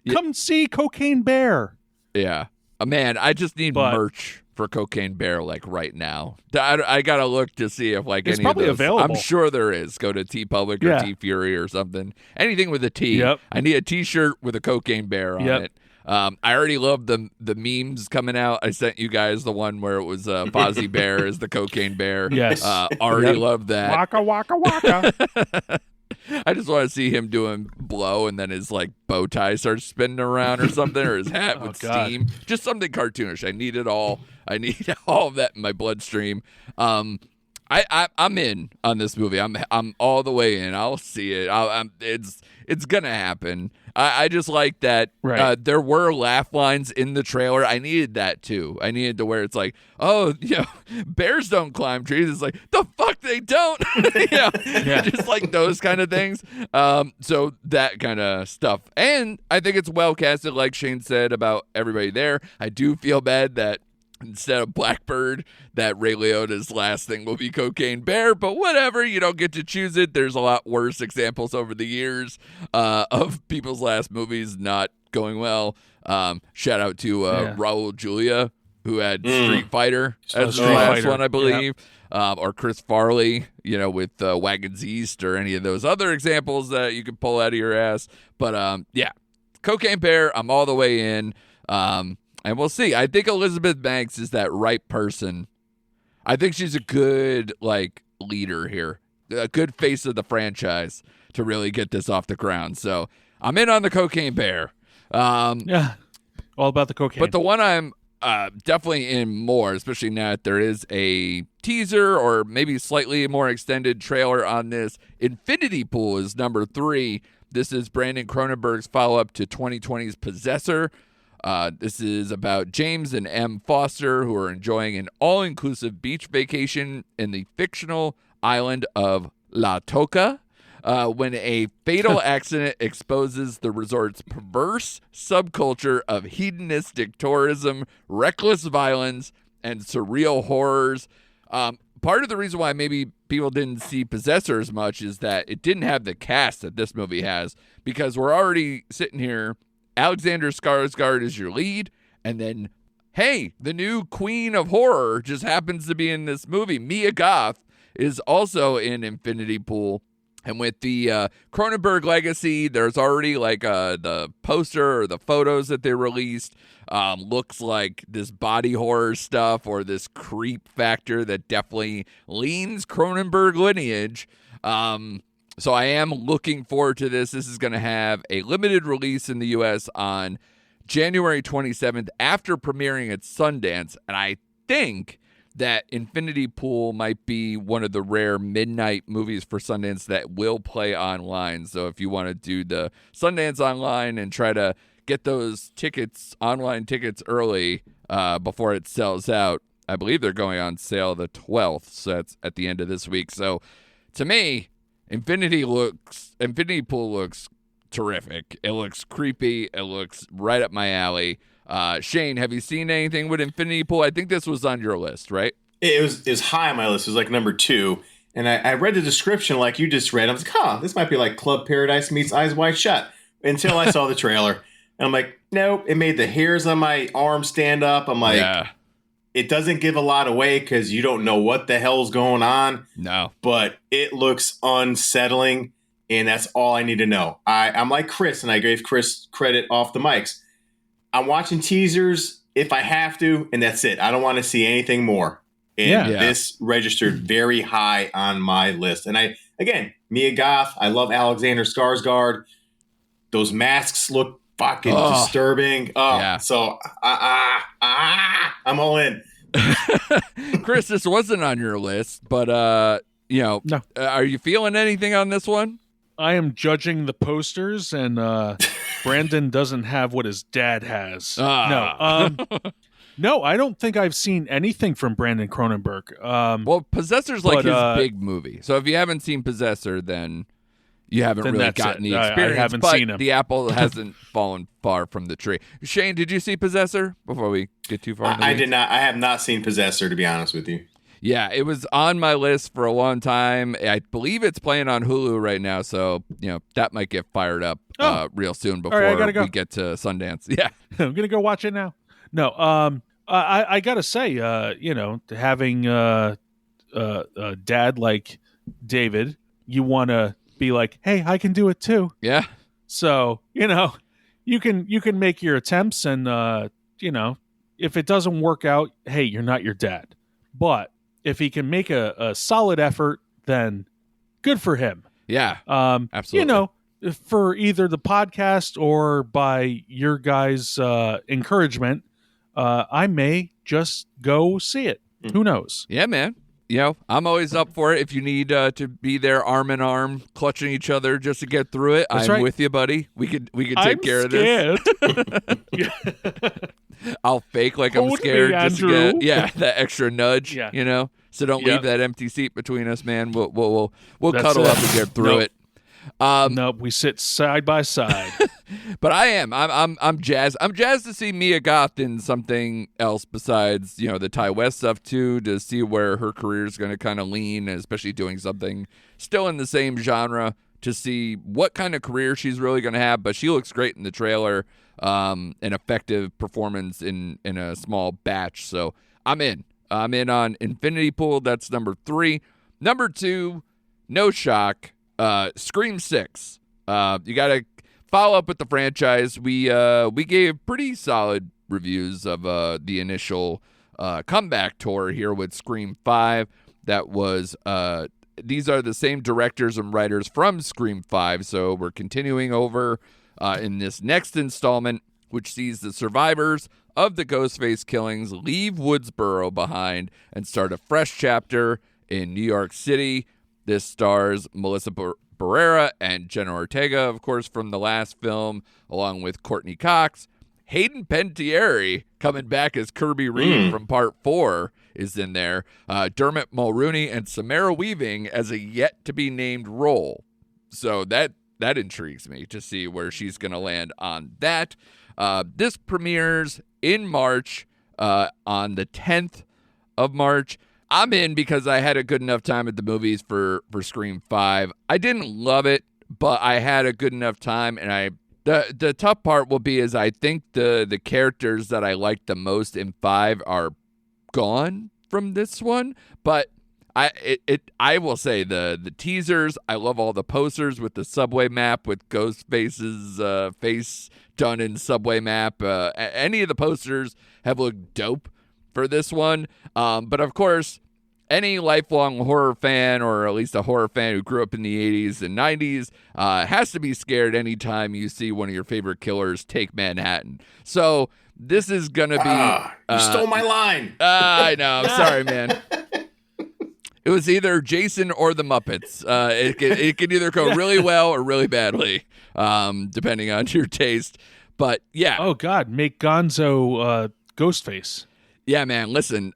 Yeah. Come see Cocaine Bear. Yeah. Man, I just need merch for Cocaine Bear like right now. I gotta look to see if like it's any probably of those. available. I'm sure there is. Go to T Public or T Fury or something. Anything with a T. Yep. I need a T-shirt with a Cocaine Bear on it. I already love the memes coming out. I sent you guys the one where it was Fozzie Bear as the Cocaine Bear. Yes. Already love that. Waka waka waka. I just want to see him doing blow and then his like bow tie starts spinning around or something, or his hat with steam. Just something cartoonish. I need it all. I need all of that in my bloodstream. I'm in on this movie. I'm all the way in. I'll see it. It's gonna happen. I just like that there were laugh lines in the trailer. I needed that too. I needed to where it's like, oh, bears don't climb trees. It's like, the fuck they don't. Just like those kind of things. So that kind of stuff. And I think it's well casted, like Shane said about everybody there. I do feel bad that instead of Blackbird, that Ray Liotta's last thing will be Cocaine Bear, but whatever, you don't get to choose it. There's a lot worse examples over the years of people's last movies not going well. Shout out to Raul Julia, who had Street Fighter as the last one, I believe. Or Chris Farley, with Wagons East or any of those other examples that you could pull out of your ass. But Cocaine Bear, I'm all the way in. And we'll see. I think Elizabeth Banks is that right person. I think she's a good leader here, a good face of the franchise to really get this off the ground. So I'm in on the Cocaine Bear. All about the cocaine. But the one I'm definitely in more, especially now that there is a teaser or maybe slightly more extended trailer on this. Infinity Pool is number 3. This is Brandon Cronenberg's follow-up to 2020's Possessor. This is about James and M. Foster, who are enjoying an all-inclusive beach vacation in the fictional island of La Toca, when a fatal accident exposes the resort's perverse subculture of hedonistic tourism, reckless violence, and surreal horrors. Part of the reason why maybe people didn't see Possessor as much is that it didn't have the cast that this movie has, because we're already sitting here. Alexander Skarsgård is your lead, and then, hey, the new queen of horror just happens to be in this movie. Mia Goth is also in Infinity Pool. And with the Cronenberg legacy, there's already the poster or the photos that they released. Looks like this body horror stuff or this creep factor that definitely leans Cronenberg lineage. So I am looking forward to this. This is going to have a limited release in the U.S. on January 27th after premiering at Sundance. And I think that Infinity Pool might be one of the rare midnight movies for Sundance that will play online. So if you want to do the Sundance online and try to get those online tickets early before it sells out, I believe they're going on sale the 12th. So that's at the end of this week. So to me, Infinity Pool looks terrific. It looks creepy. It looks right up my alley. Shane, have you seen anything with Infinity Pool? I think this was on your list, right? It was high on my list. It was number 2. And I read the description like you just read. I was like, this might be like Club Paradise meets Eyes Wide Shut, until I saw the trailer. And I'm like, nope. It made the hairs on my arm stand up. I'm like, It doesn't give a lot away because you don't know what the hell's going on. No. But it looks unsettling, and that's all I need to know. I'm like Chris, and I gave Chris credit off the mics. I'm watching teasers if I have to, and that's it. I don't want to see anything more. And Yeah. this registered very high on my list. And again, Mia Goth, I love Alexander Skarsgård. Those masks look fucking disturbing. Yeah. So I'm all in. Chris, this wasn't on your list, but No. Are you feeling anything on this one? I am judging the posters, and Brandon doesn't have what his dad has. No, I don't think I've seen anything from Brandon Cronenberg. Well, Possessor's like but, his big movie. So if you haven't seen Possessor, then you haven't Then really that's gotten it. the I experience. haven't but seen him. The apple hasn't fallen far from the tree. Shane, did you see Possessor before we get too far? I did not. I have not seen Possessor, to be honest with you. Yeah, it was on my list for a long time. I believe it's playing on Hulu right now, so that might get fired up real soon before I gotta go. we get to Sundance. Yeah, I'm gonna go watch it now. No, I gotta say, having a dad like David, you want to be like, hey, I can do it too. yeah. So you can make your attempts, and if it doesn't work out, hey, you're not your dad. But if he can make a solid effort, then good for him. Yeah, absolutely. For either the podcast or by your guys' encouragement, I may just go see it. Who knows? Yeah, man. I'm always up for it. If you need to be there arm in arm, clutching each other just to get through it, That's I'm right. with you, buddy. We could take I'm care of this. I'll fake like I'm Hold scared me, just to Andrew. get that extra nudge. Yeah. So don't leave that empty seat between us, man. We'll That's cuddle it. up and get through Nope. it. Nope, we sit side by side. But I'm jazzed. I'm jazzed to see Mia Goth in something else besides the Ty West stuff too. To see where her career is going to kind of lean, and especially doing something still in the same genre. To see what kind of career she's really going to have. But she looks great in the trailer. An effective performance in a small batch. So I'm in. I'm in on Infinity Pool. That's number 3. Number 2, no shock. Scream 6. You got to follow up with the franchise. We gave pretty solid reviews of the initial comeback tour here with Scream 5. That was these are the same directors and writers from Scream 5, so we're continuing over in this next installment, which sees the survivors of the Ghostface killings leave Woodsboro behind and start a fresh chapter in New York City. This stars Melissa Barrera and Jenna Ortega, of course, from the last film, along with Courtney Cox. Hayden Panettiere coming back as Kirby Reed from Part 4 is in there. Dermot Mulrooney and Samara Weaving as a yet-to-be-named role. So that intrigues me to see where she's going to land on that. This premieres in March, on the 10th of March. I'm in because I had a good enough time at the movies for Scream 5. I didn't love it, but I had a good enough time, and the tough part will be is I think the characters that I liked the most in 5 are gone from this one, but I will say the teasers, I love all the posters with the subway map with Ghostface's face done in subway map. Any of the posters have looked dope for this one. But of course, any lifelong horror fan, or at least a horror fan who grew up in the 80s and 90s, has to be scared anytime you see one of your favorite killers take Manhattan. So this is going to be... You stole my line. I know. I'm sorry, man. It was either Jason or the Muppets. It can either go really well or really badly, depending on your taste. But yeah. Oh, God. Make Gonzo Ghostface. Yeah, man. Listen,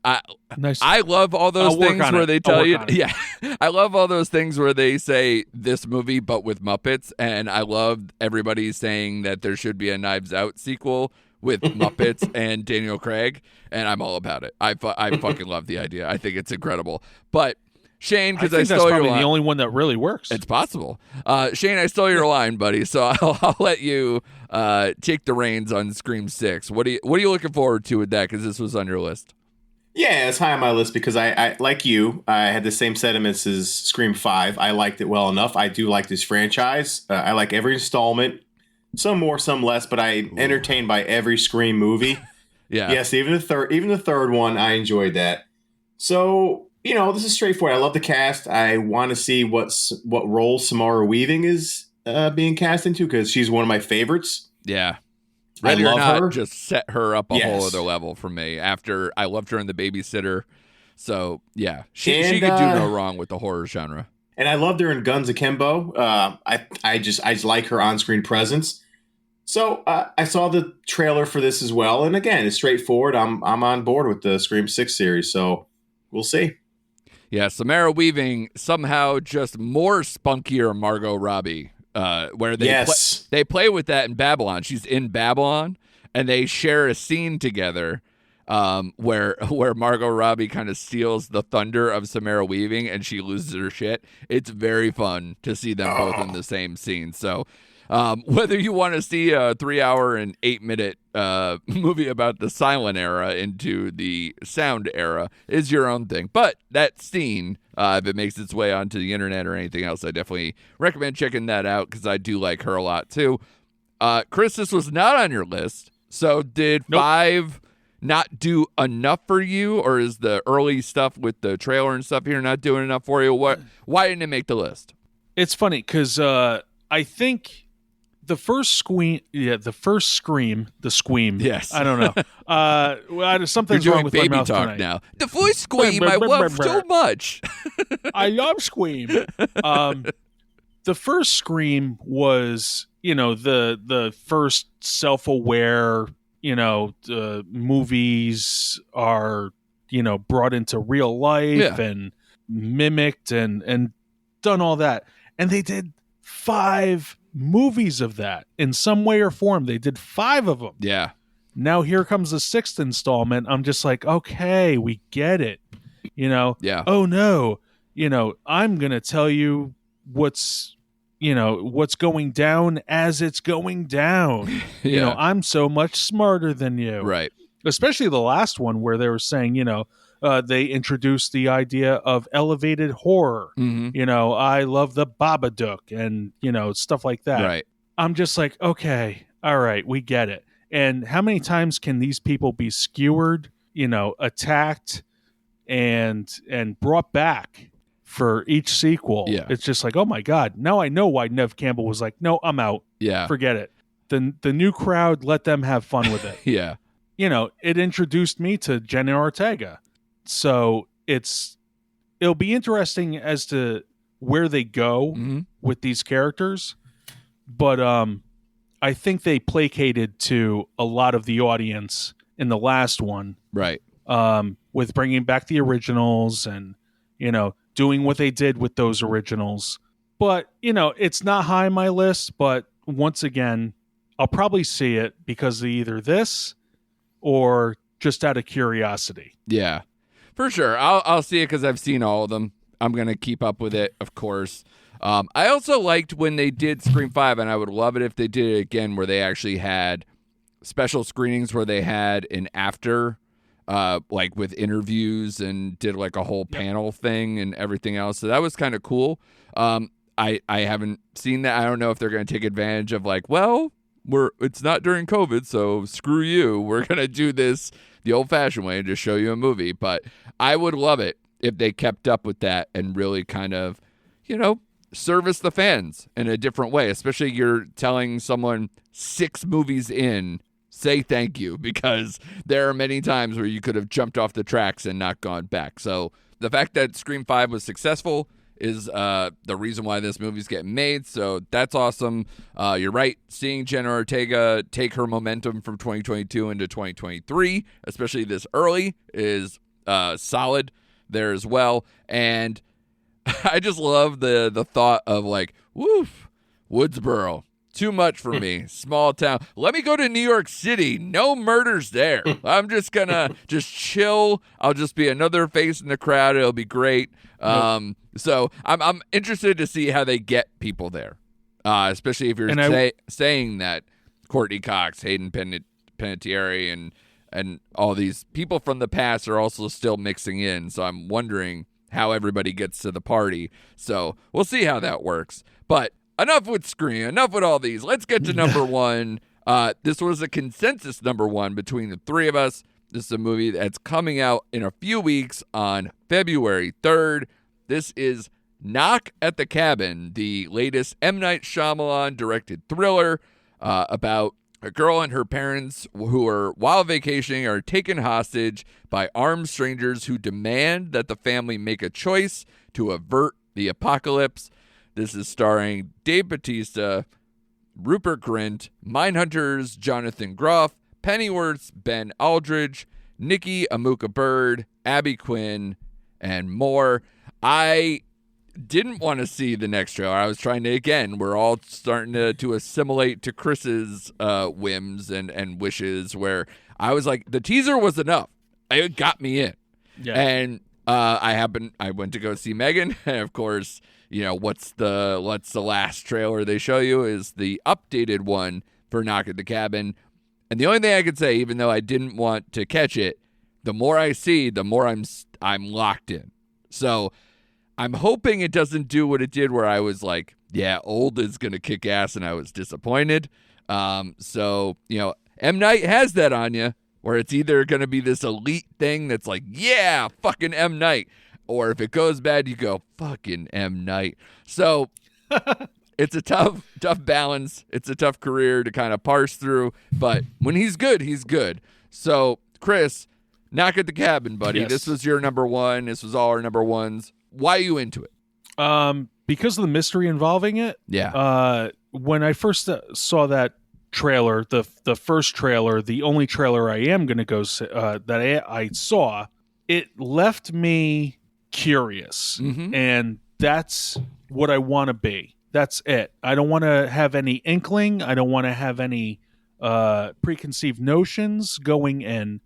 Nice. I love all those things where they tell you. Yeah. I love all those things where they say this movie, but with Muppets. And I love everybody saying that there should be a Knives Out sequel with Muppets and Daniel Craig. And I'm all about it. I fucking love the idea. I think it's incredible. But Shane, because I think that's stole your probably line. the only one that really works. It's possible. Shane, I stole your line, buddy. So I'll let you take the reins on Scream 6. What are you looking forward to with that? Because this was on your list. Yeah, it's high on my list because I like you, I had the same sentiments as Scream 5. I liked it well enough. I do like this franchise. I like every installment. Some more, some less, but I'm entertained by every Scream movie. Yeah. Yes, even the third one, I enjoyed that. So, this is straightforward. I love the cast. I want to see what role Samara Weaving is being cast into because she's one of my favorites. Yeah. I Ready or love not, her. just set her up a whole Yes. other level for me. After I loved her in The Babysitter. So, yeah, she And, could do no wrong with the horror genre. And I loved her in Guns Akimbo. I just like her on-screen presence. So I saw the trailer for this as well, and again, it's straightforward. I'm on board with the Scream 6 series, so we'll see. Yeah, Samara Weaving somehow just more spunkier Margot Robbie. Where they play with that in Babylon. She's in Babylon, and they share a scene together. Where Margot Robbie kind of steals the thunder of Samara Weaving and she loses her shit. It's very fun to see them both in the same scene. So whether you want to see a 3-hour and 8-minute movie about the silent era into the sound era is your own thing. But that scene, if it makes its way onto the internet or anything else, I definitely recommend checking that out because I do like her a lot too. Chris, this was not on your list. So did 5 not do enough for you, or is the early stuff with the trailer and stuff here not doing enough for you? Why didn't it make the list? It's funny because I think the first Scream, the Squeam. Yes. I don't know. Something's You're wrong doing with baby my mouth talk tonight. now. The voice Squeam I love so much. I love Scream. The first Scream was, the first self-aware, movies are, brought into real life and mimicked and done all that. And they did 5 movies of that in some way or form. They did 5 of them. Yeah. Now here comes the 6th installment. I'm just like, okay, we get it. Yeah. Oh no, I'm going to tell you what's going down as it's going down. Yeah. I'm so much smarter than you. Right. Especially the last one where they were saying, they introduced the idea of elevated horror. Mm-hmm. I love the Babadook and, stuff like that. Right. I'm just like, okay, all right, we get it. And how many times can these people be skewered, attacked and brought back for each sequel? Yeah. It's just like, oh my God, now I know why Nev Campbell was like, no, I'm out. Yeah. Forget it. The new crowd, let them have fun with it. Yeah. It introduced me to Jenna Ortega. So it'll be interesting as to where they go with these characters. But I think they placated to a lot of the audience in the last one. Right. With bringing back the originals and, doing what they did with those originals. But, it's not high on my list. But once again, I'll probably see it because of either this or just out of curiosity. Yeah, for sure. I'll see it because I've seen all of them. I'm going to keep up with it, of course. I also liked when they did Scream 5, and I would love it if they did it again where they actually had special screenings where they had an after, like with interviews and did like a whole panel thing and everything else. So that was kind of cool. I haven't seen that. I don't know if they're going to take advantage of like, well, it's not during COVID, so screw you. We're going to do this the old-fashioned way and just show you a movie. But I would love it if they kept up with that and really kind of, service the fans in a different way, especially you're telling someone 6 movies in, say thank you, because there are many times where you could have jumped off the tracks and not gone back. So the fact that Scream 5 was successful is the reason why this movie's getting made. So that's awesome. You're right. Seeing Jenna Ortega take her momentum from 2022 into 2023, especially this early, is solid there as well. And I just love the thought of like, woof, Woodsboro. Too much for me. Small town. Let me go to New York City. No murders there. I'm just going to just chill. I'll just be another face in the crowd. It'll be great. So I'm interested to see how they get people there, especially if you're saying that Courtney Cox, Hayden Panettiere, and all these people from the past are also still mixing in. So I'm wondering how everybody gets to the party. So we'll see how that works. But enough with Scream. Enough with all these. Let's get to number 1. This was a consensus number 1 between the 3 of us. This is a movie that's coming out in a few weeks on February 3rd. This is Knock at the Cabin, the latest M. Night Shyamalan directed thriller about a girl and her parents who are, while vacationing, are taken hostage by armed strangers who demand that the family make a choice to avert the apocalypse. This is starring Dave Bautista, Rupert Grint, Mindhunter's Jonathan Groff, Pennyworth's Ben Aldridge, Nikki Amuka Bird, Abby Quinn, and more. I didn't want to see the next trailer. I was trying to, again, we're all starting to assimilate to Chris's whims and wishes, where I was like, the teaser was enough. It got me in. Yeah. And I went to go see M3GAN, and of course, what's the last trailer they show you is the updated one for Knock at the Cabin. And the only thing I could say, even though I didn't want to catch it, the more I see, the more I'm locked in. So I'm hoping it doesn't do what it did, where I was like, yeah, old is going to kick ass, and I was disappointed. So, M. Night has that on you, where it's either going to be this elite thing that's like, yeah, fucking M. Night, or if it goes bad, you go, fucking M. Night. So it's a tough balance. It's a tough career to kind of parse through, but when he's good, he's good. So, Chris, Knock at the Cabin, buddy. Yes. This was your number one. This was all our number ones. Why are you into it? Because of the mystery involving it. Yeah. When I first saw that trailer, the first trailer, the only trailer I am going to go that I saw, it left me curious, and that's what I want to be. That's it. I don't want to have any inkling. I don't want to have any preconceived notions going in.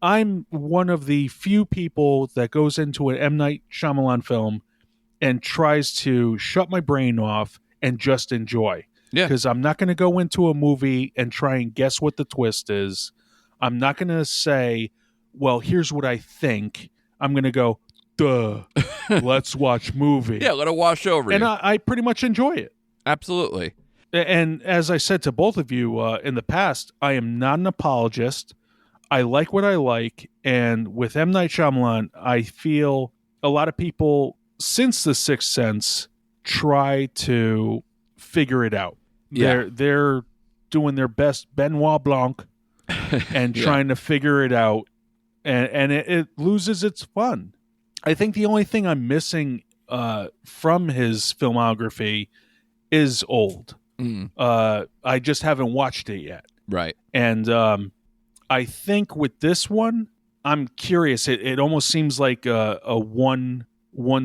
I'm one of the few people that goes into an M. Night Shyamalan film and tries to shut my brain off and just enjoy. Yeah. Because I'm not going to go into a movie and try and guess what the twist is. I'm not going to say, well, here's what I think. I'm going to go, duh, let's watch movie. Yeah, let it wash over you. And I pretty much enjoy it. Absolutely. And as I said to both of you in the past, I am not an apologist. I like what I like, and with M. Night Shyamalan, I feel a lot of people, since The Sixth Sense, try to figure it out. Yeah. They're doing their best Benoit Blanc and trying to figure it out, and it loses its fun. I think the only thing I'm missing from his filmography is old. I just haven't watched it yet. Right. And I think with this one, I'm curious. It almost seems like a one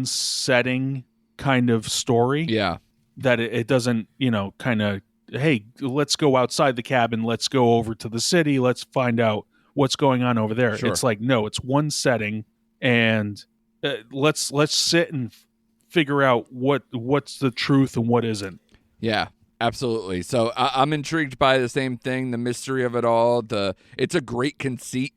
setting kind of story. Yeah. That it doesn't, kind of, hey, let's go outside the cabin. Let's go over to the city. Let's find out what's going on over there. Sure. It's like, no, it's one setting, and let's sit and figure out what's the truth and what isn't. Yeah. Absolutely. So I'm intrigued by the same thing, the mystery of it all. It's a great conceit.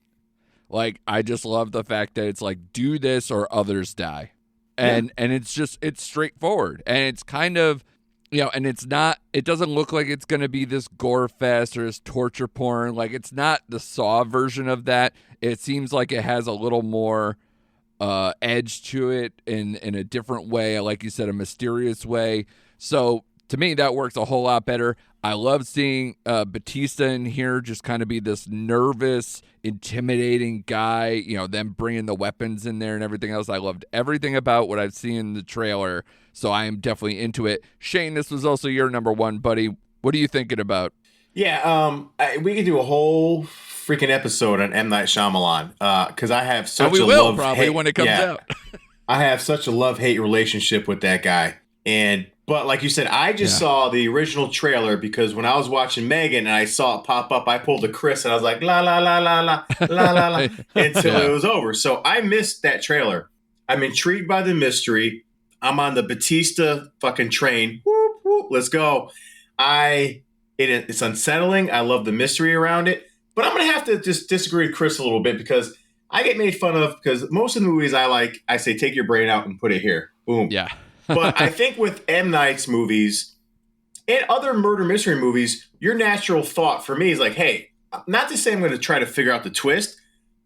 Like, I just love the fact that it's like, do this or others die. And it's straightforward. And it's kind of, and it doesn't look like it's going to be this gore fest or this torture porn. Like, it's not the Saw version of that. It seems like it has a little more edge to it in a different way. Like you said, a mysterious way. So, to me, that works a whole lot better. I love seeing Bautista in here just kind of be this nervous, intimidating guy, them bringing the weapons in there and everything else. I loved everything about what I've seen in the trailer, so I am definitely into it. Shane, this was also your number one, buddy. What are you thinking about? Yeah, we could do a whole freaking episode on M. Night Shyamalan because I have such and we a will love probably when it comes out. I have such a love-hate relationship with that guy, But like you said, I just saw the original trailer because when I was watching M3GAN and I saw it pop up, I pulled a Chris and I was like, la, la, la, la, la, la, la, la, until it was over. So I missed that trailer. I'm intrigued by the mystery. I'm on the Bautista fucking train. Whoop, whoop, let's go. It's unsettling. I love the mystery around it. But I'm going to have to just disagree with Chris a little bit because I get made fun of because most of the movies I like, I say, take your brain out and put it here. Boom. Yeah. But I think with M. Night's movies and other murder mystery movies, your natural thought for me is like, hey, not to say I'm going to try to figure out the twist,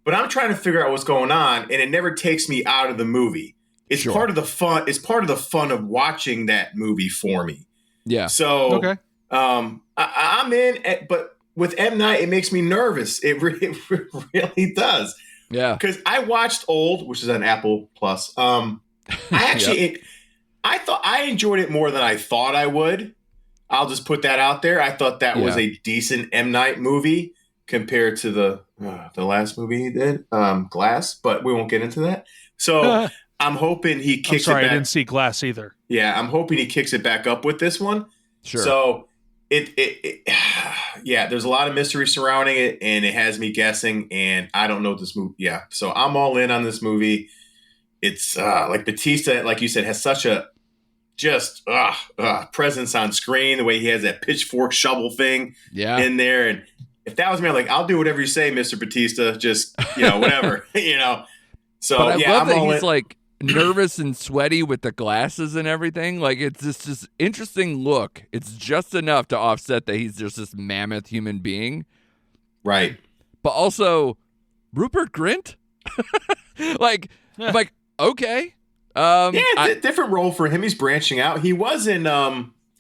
but I'm trying to figure out what's going on, and it never takes me out of the movie. It's Sure. part of the fun. It's part of the fun of watching that movie for me. Yeah. So, Okay. I'm in, but with M. Night, it makes me nervous. It really does. Yeah. Because I watched Old, which is on Apple Plus. I actually, I thought I enjoyed it more than I thought I would. I'll just put that out there. I thought that was a decent M. Night movie compared to the last movie he did, Glass. But we won't get into that. So I'm hoping he kicks it back. I didn't see Glass either. Yeah, I'm hoping he kicks it back up with this one. Sure. So there's a lot of mystery surrounding it, and it has me guessing, and I don't know what this movie. Yeah, so I'm all in on this movie. It's like Batista, like you said, has such a presence on screen. The way he has that pitchfork shovel thing in there, and if that was me, I'm like, I'll do whatever you say, Mr. Batista. Just whatever, So but I love I'm that all he's in. like nervous and sweaty with the glasses and everything. Like it's this interesting look. It's just enough to offset that he's just this mammoth human being, Right. but also Rupert Grint. I'm like, okay. Different role for him. He's branching out. He was in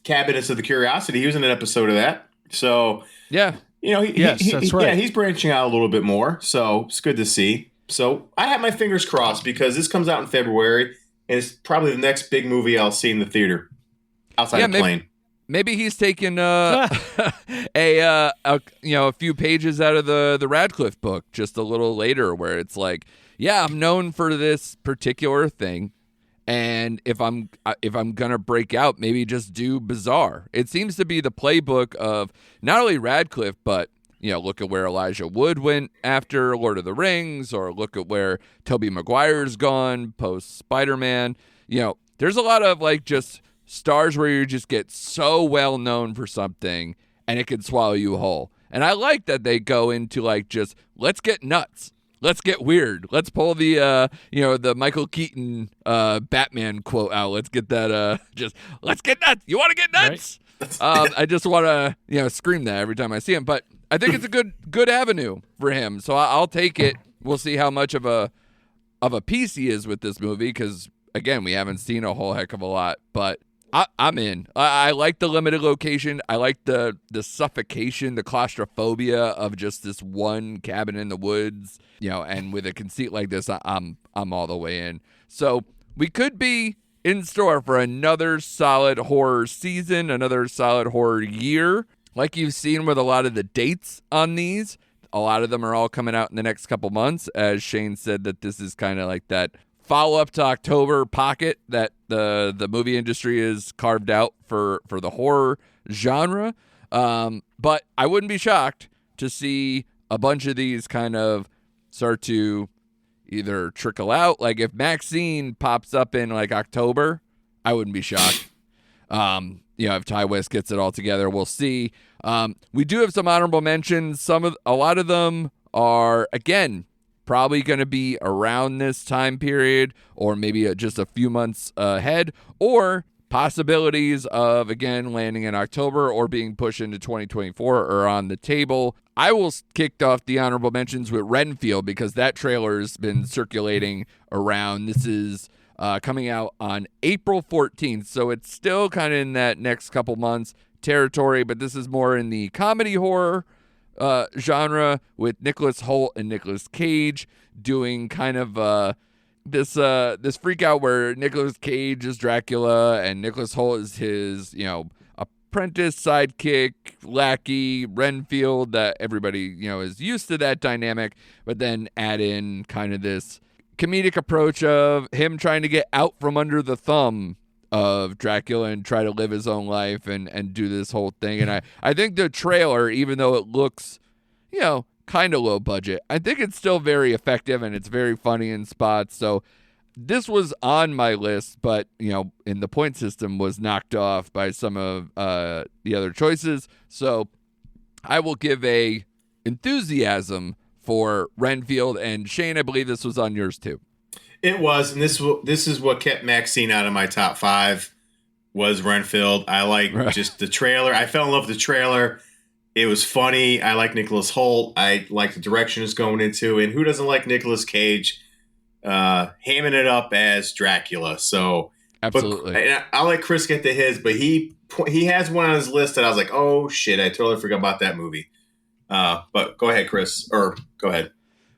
Cabinets of the Curiosity. He was in an episode of that. So yeah, that's right. Yeah, he's branching out a little bit more. So it's good to see. So I have my fingers crossed because this comes out in February, and it's probably the next big movie I'll see in the theater outside of Plane. Maybe he's taken a few pages out of the Radcliffe book just a little later, where it's like, yeah, I'm known for this particular thing, and if I'm gonna break out, maybe just do bizarre. It seems to be the playbook of not only Radcliffe, but look at where Elijah Wood went after Lord of the Rings, or look at where Tobey Maguire's gone post Spider-Man. There's a lot of just stars where you just get so well known for something and it can swallow you whole. And I like that they go into just let's get nuts. Let's get weird. Let's pull the the Michael Keaton Batman quote out. Let's get that let's get nuts. You want to get nuts? Right. I just want to scream that every time I see him. But I think it's a good avenue for him. So I'll take it. We'll see how much of a piece he is with this movie, because again, we haven't seen a whole heck of a lot. But I'm in. I like the limited location. I like the suffocation, the claustrophobia of just this one cabin in the woods. And with a conceit like this, I'm all the way in. So we could be in store for another solid horror season, another solid horror year. Like you've seen with a lot of the dates on these, a lot of them are all coming out in the next couple months. As Shane said, that this is kind of like that follow-up to October pocket that the movie industry is carved out for the horror genre. But I wouldn't be shocked to see a bunch of these kind of start to either trickle out. Like if Maxine pops up in October, I wouldn't be shocked. If Ty West gets it all together, we'll see. We do have some honorable mentions. A lot of them are, again, probably going to be around this time period, or maybe just a few months ahead, or possibilities of, again, landing in October or being pushed into 2024 are on the table. I will kick off the honorable mentions with Renfield, because that trailer has been circulating around. This is coming out on April 14th, so it's still kind of in that next couple months territory, but this is more in the comedy horror genre, with Nicholas Hoult and Nicolas Cage doing kind of this freak out where Nicolas Cage is Dracula and Nicholas Hoult is his apprentice, sidekick, lackey, Renfield, that everybody is used to that dynamic, but then add in kind of this comedic approach of him trying to get out from under the thumb of Dracula and try to live his own life and do this whole thing. And I think the trailer, even though it looks, kind of low budget, I think it's still very effective and it's very funny in spots. So this was on my list, but, in the point system was knocked off by some of the other choices. So I will give a enthusiasm for Renfield. And Shane, I believe this was on yours too. It was, and this is what kept Maxine out of my top 5 was Renfield. I like just the trailer. I fell in love with the trailer. It was funny. I like Nicholas Hoult. I like the direction it's going into. And who doesn't like Nicolas Cage hamming it up as Dracula? So, Absolutely. But I'll let Chris get to his, but he has one on his list that I was like, oh, shit, I totally forgot about that movie. But go ahead, Chris. Or go ahead.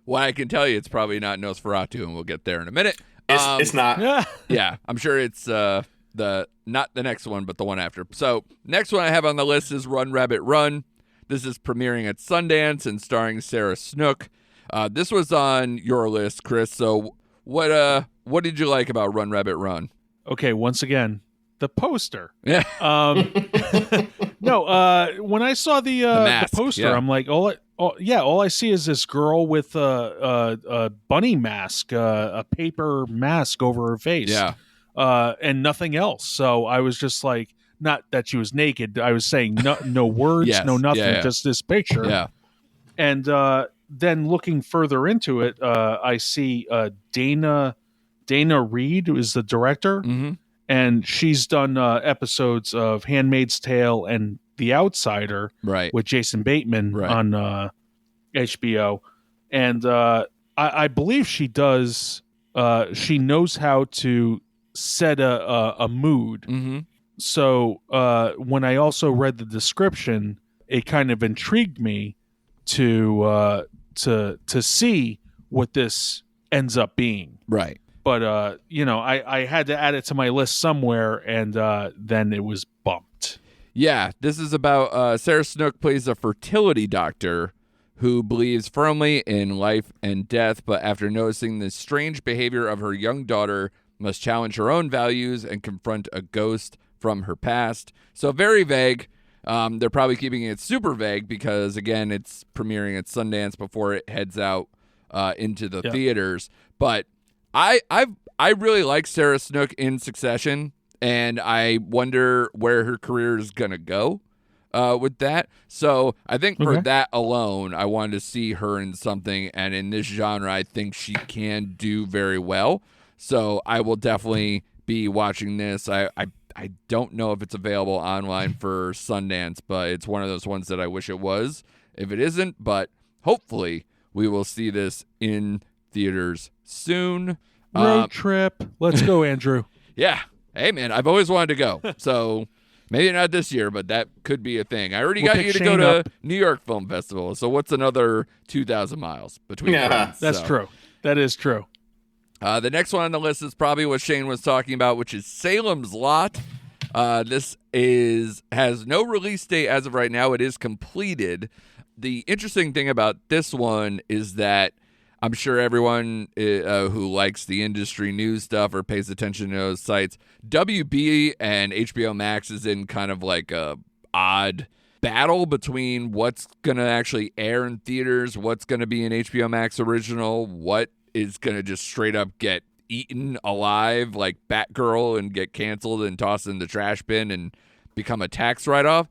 Well, I can tell you it's probably not Nosferatu, and we'll get there in a minute. It's not. Yeah, I'm sure it's not the next one, but the one after. So next one I have on the list is Run, Rabbit, Run. This is premiering at Sundance and starring Sarah Snook. This was on your list, Chris. So what did you like about Run, Rabbit, Run? Okay, once again, the poster. Yeah. No, when I saw the poster, yeah. I'm like, all I see is this girl with a bunny mask, a paper mask over her face. Yeah. And nothing else. So I was just like, not that she was naked. I was saying no words, Yes. no nothing, Yeah. just this picture. Yeah. And then looking further into it, I see Dana Reed, who is the director, Mm-hmm. and she's done episodes of Handmaid's Tale and The Outsider, Right. with Jason Bateman Right. on HBO. And I believe she does. She knows how to set a mood. Mm-hmm. So when I also read the description, it kind of intrigued me to see what this ends up being. Right. But I had to add it to my list somewhere, and then it was bumped. Yeah, this is about Sarah Snook plays a fertility doctor who believes firmly in life and death, but after noticing the strange behavior of her young daughter, must challenge her own values and confront a ghost from her past. So very vague. They're probably keeping it super vague because, again, it's premiering at Sundance before it heads out into the theaters. But I really like Sarah Snook in Succession, and I wonder where her career is going to go with that. So I think for that alone, I wanted to see her in something, and in this genre, I think she can do very well. So I will definitely be watching this. I don't know if it's available online for Sundance, but it's one of those ones that I wish it was. If it isn't, but hopefully we will see this in theaters soon. Road trip. Let's go, Andrew. Yeah. Hey, man, I've always wanted to go. So maybe not this year, but that could be a thing. I already got you to go to New York Film Festival. So what's another 2,000 miles between friends? That's true. That is true. The next one on the list is probably what Shane was talking about, which is Salem's Lot. This has no release date as of right now. It is completed. The interesting thing about this one is that I'm sure everyone who likes the industry news stuff or pays attention to those sites, WB and HBO Max is in kind of like a odd battle between what's going to actually air in theaters, what's going to be an HBO Max original, what is going to just straight up get eaten alive like Batgirl and get canceled and tossed in the trash bin and become a tax write-off.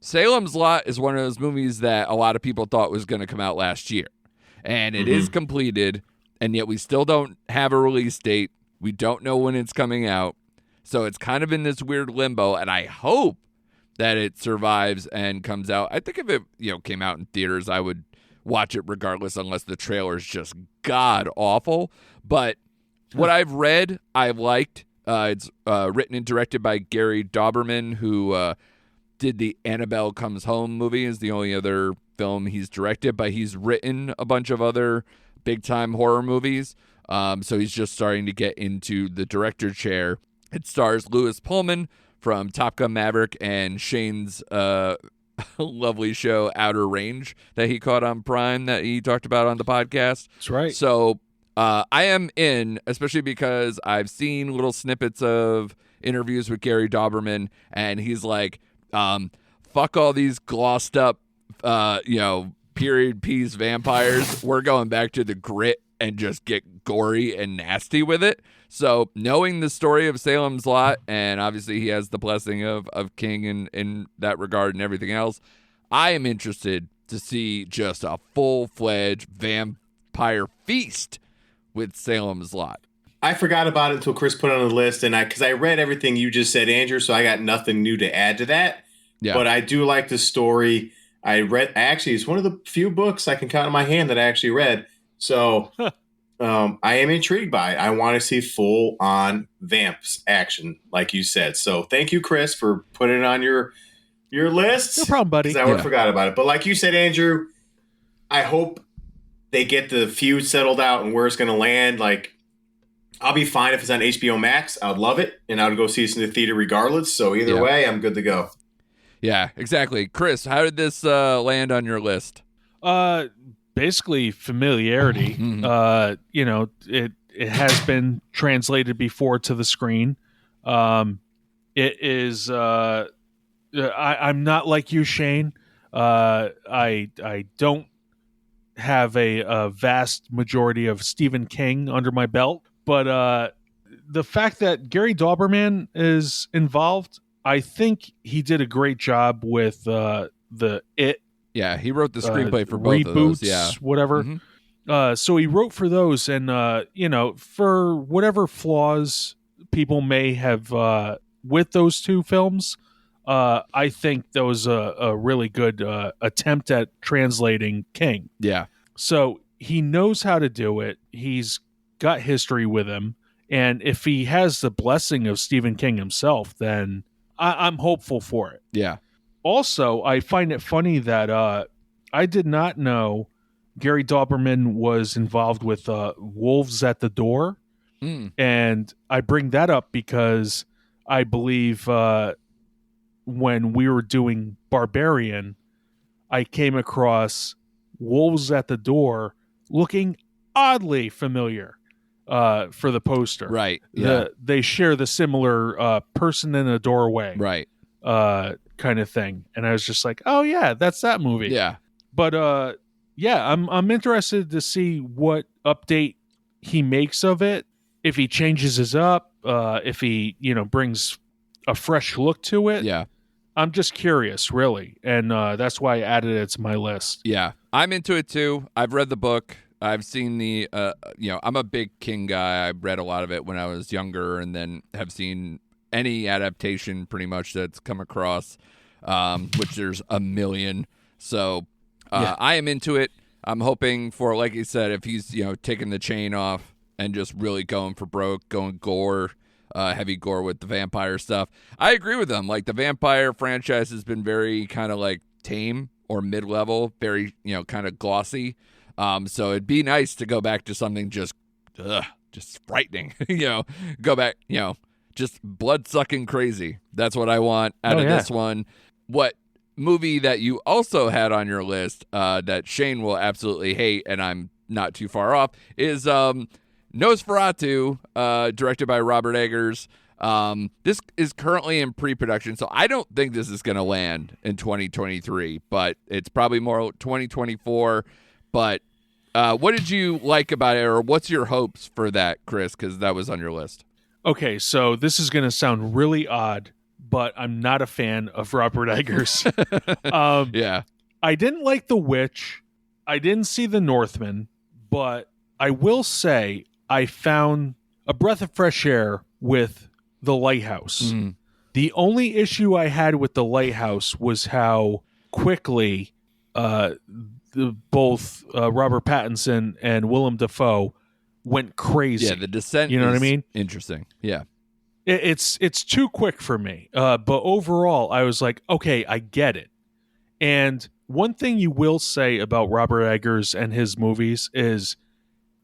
Salem's Lot is one of those movies that a lot of people thought was going to come out last year. And it is completed, and yet we still don't have a release date. We don't know when it's coming out. So it's kind of in this weird limbo, and I hope that it survives and comes out. I think if it came out in theaters, I would watch it regardless unless the trailer is just god awful. But what I've read, I've liked. It's written and directed by Gary Dauberman, who did the Annabelle Comes Home movie, is the only other film he's directed, but he's written a bunch of other big-time horror movies. So he's just starting to get into the director chair. It stars Lewis Pullman from Top Gun Maverick and Shane's lovely show Outer Range that he caught on Prime that he talked about on the podcast. That's right. So I am in, especially because I've seen little snippets of interviews with Gary Dauberman, and he's like, fuck all these glossed up, period piece vampires. We're going back to the grit and just get gory and nasty with it. So knowing the story of Salem's Lot, and obviously he has the blessing of King in that regard and everything else, I am interested to see just a full-fledged vampire feast with Salem's Lot. I forgot about it until Chris put it on the list, and because I read everything you just said, Andrew, so I got nothing new to add to that. Yeah. But I do like the story. actually, it's one of the few books I can count on my hand that I actually read. So I am intrigued by it. I want to see full on vamps action, like you said. So thank you, Chris, for putting it on your list. No problem, buddy. Because I would have forgot about it. But like you said, Andrew, I hope they get the feud settled out and where it's going to land. Like, I'll be fine if it's on HBO Max. I would love it, and I would go see it in the theater regardless. So either way, I'm good to go. Yeah, exactly. Chris, how did this land on your list? Basically familiarity. You know, it has been translated before to the screen. It is. I'm not like you, Shane. I don't have a vast majority of Stephen King under my belt, but the fact that Gary Dauberman is involved, I think he did a great job with the It. Yeah, he wrote the screenplay for both reboots, of those. Yeah, whatever. So he wrote for those, and you know, for whatever flaws people may have with those two films, I think that was a really good attempt at translating King. Yeah. So he knows how to do it. He's got history with him, and if he has the blessing of Stephen King himself, then I'm hopeful for it. Yeah. Also, I find it funny that I did not know Gary Dauberman was involved with Wolves at the Door. And I bring that up because I believe when we were doing Barbarian, I came across Wolves at the Door looking oddly familiar for the poster. Right. Yeah. They share the similar person in a doorway. Right. Kind of thing, and I was just like, "Oh yeah, that's that movie." Yeah, but yeah, I'm interested to see what update he makes of it. If he changes his up, if he brings a fresh look to it. Yeah, I'm just curious, really, and that's why I added it to my list. Yeah, I'm into it too. I've read the book. I've seen the I'm a big King guy. I read a lot of it when I was younger, and then have seen any adaptation pretty much that's come across, which there's a million. So I am into it. I'm hoping for, like you said, if he's taking the chain off and just really going for broke, going gore, heavy gore with the vampire stuff. I agree with them. Like, the vampire franchise has been very kind of like tame or mid-level, very kind of glossy. So it'd be nice to go back to something just frightening. Go back. Just blood-sucking crazy. That's what I want out of this one. What movie that you also had on your list that Shane will absolutely hate, and I'm not too far off, is Nosferatu, directed by Robert Eggers. This is currently in pre-production, so I don't think this is going to land in 2023, but it's probably more 2024. But what did you like about it, or what's your hopes for that, Chris, because that was on your list? Okay, so this is going to sound really odd, but I'm not a fan of Robert Eggers. Yeah. I didn't like The Witch. I didn't see The Northman, but I will say I found a breath of fresh air with The Lighthouse. The only issue I had with The Lighthouse was how quickly both Robert Pattinson and Willem Dafoe went crazy. Yeah, the descent. You know what I mean? Interesting. Yeah, it's too quick for me. But overall, I was like, okay, I get it. And one thing you will say about Robert Eggers and his movies is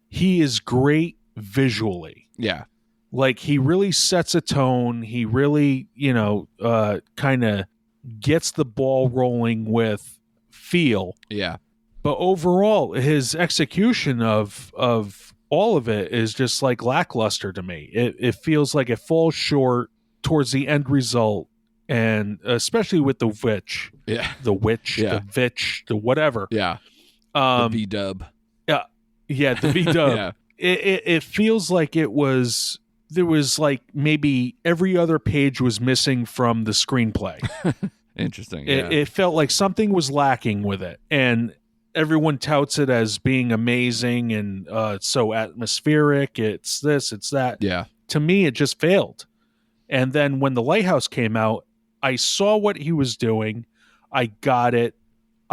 he is great visually. Yeah, like he really sets a tone. He really, kind of gets the ball rolling with feel. Yeah. But overall, his execution of all of it is just like lackluster to me. It feels like it falls short towards the end result, and especially with the witch. Yeah. The witch, Yeah. the vitch, the whatever. Yeah. The V-dub. Yeah, the V-dub. Yeah. It feels like there was like maybe every other page was missing from the screenplay. Interesting. Yeah. It felt like something was lacking with it, and everyone touts it as being amazing and it's so atmospheric. It's this, it's that. Yeah. To me, it just failed. And then when The Lighthouse came out, I saw what he was doing. I got it.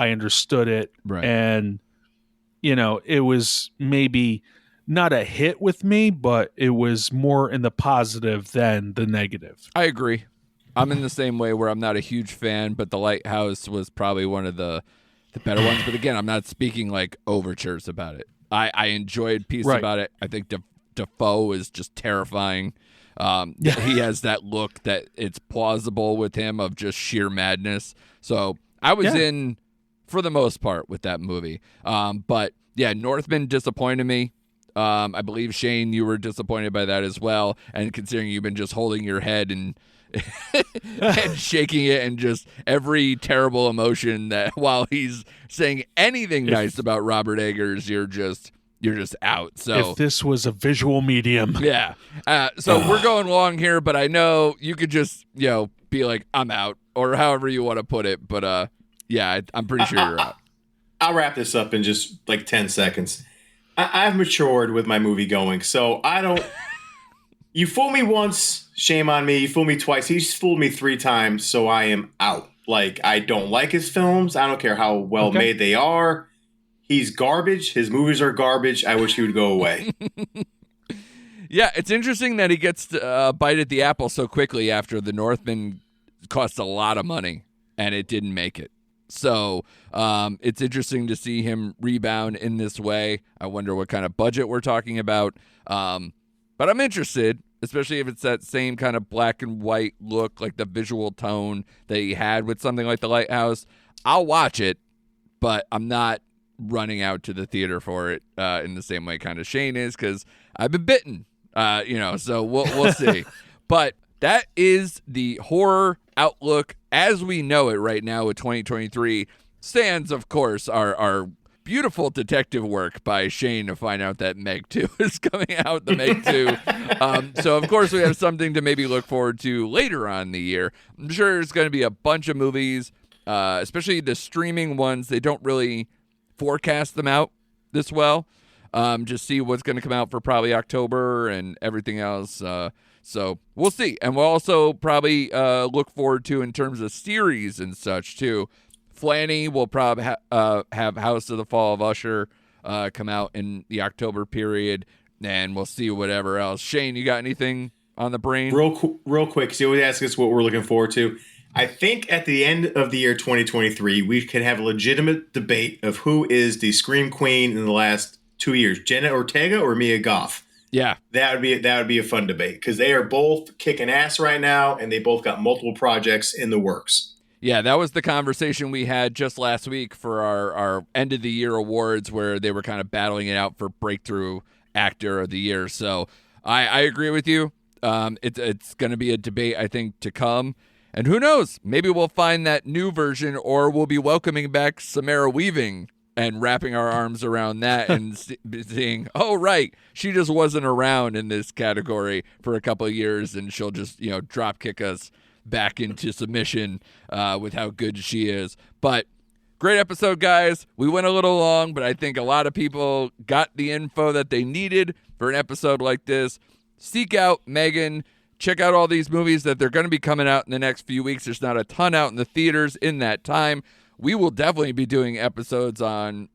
I understood it. Right. And, it was maybe not a hit with me, but it was more in the positive than the negative. I agree. I'm in the same way where I'm not a huge fan, but The Lighthouse was probably one of the better ones. But again, I'm not speaking like overtures about it. I enjoyed Peace Right. about it. I think Defoe is just terrifying. He has that look that it's plausible with him of just sheer madness. So I was in for the most part with that movie. But yeah, Northman disappointed me. I believe, Shane, you were disappointed by that as well. And considering you've been just holding your head and and shaking it and just every terrible emotion that while he's saying anything nice about Robert Eggers, you're just out. So if this was a visual medium. Yeah. So we're going long here, but I know you could just, be like, I'm out, or however you want to put it. But yeah, I'm pretty sure you're out. I'll wrap this up in just like 10 seconds. I've matured with my movie going, so I don't. You fool me once, shame on me. You fool me twice. He's fooled me 3 times, so I am out. Like, I don't like his films. I don't care how well made they are. He's garbage. His movies are garbage. I wish he would go away. Yeah, it's interesting that he gets to bite at the apple so quickly after The Northman cost a lot of money and it didn't make it. So it's interesting to see him rebound in this way. I wonder what kind of budget we're talking about. But I'm interested, especially if it's that same kind of black and white look, like the visual tone that he had with something like The Lighthouse. I'll watch it, but I'm not running out to the theater for it in the same way kind of Shane is, because I've been bitten, so we'll see. But that is the horror outlook as we know it right now with 2023. Sans, of course, our beautiful detective work by Shane to find out that Meg 2 is coming out, the Meg 2. So, of course, we have something to maybe look forward to later on in the year. I'm sure there's going to be a bunch of movies, especially the streaming ones. They don't really forecast them out this well. Just see what's going to come out for probably October and everything else. So we'll see. And we'll also probably look forward to in terms of series and such, too. Flanny will probably have House of the Fall of Usher come out in the October period, and we'll see whatever else. Shane, you got anything on the brain? Real quick, so you always ask us what we're looking forward to. I think at the end of the year 2023, we could have a legitimate debate of who is the Scream Queen in the last 2 years, Jenna Ortega or Mia Goth. Yeah, that would be a fun debate because they are both kicking ass right now, and they both got multiple projects in the works. Yeah, that was the conversation we had just last week for our end of the year awards, where they were kind of battling it out for breakthrough actor of the year. So I agree with you. It's going to be a debate, I think, to come. And who knows? Maybe we'll find that new version, or we'll be welcoming back Samara Weaving and wrapping our arms around that and seeing, oh, right, she just wasn't around in this category for a couple of years, and she'll just, drop kick us back into submission with how good she is. But great episode, guys. We went a little long, but I think a lot of people got the info that they needed for an episode like this. Seek out M3GAN. Check out all these movies that they're going to be coming out in the next few weeks. There's not a ton out in the theaters in that time. We will definitely be doing episodes on,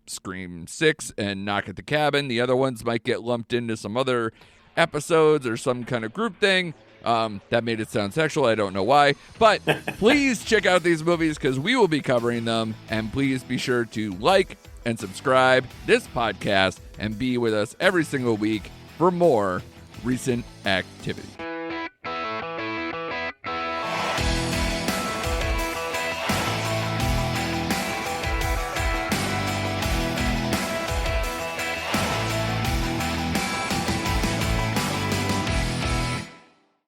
Scream 6 and Knock at the Cabin. The other ones might get lumped into some other episodes or some kind of group thing. That made it sound sexual. I don't know why. But please check out these movies because we will be covering them. And please be sure to like and subscribe this podcast and be with us every single week for more recent activity.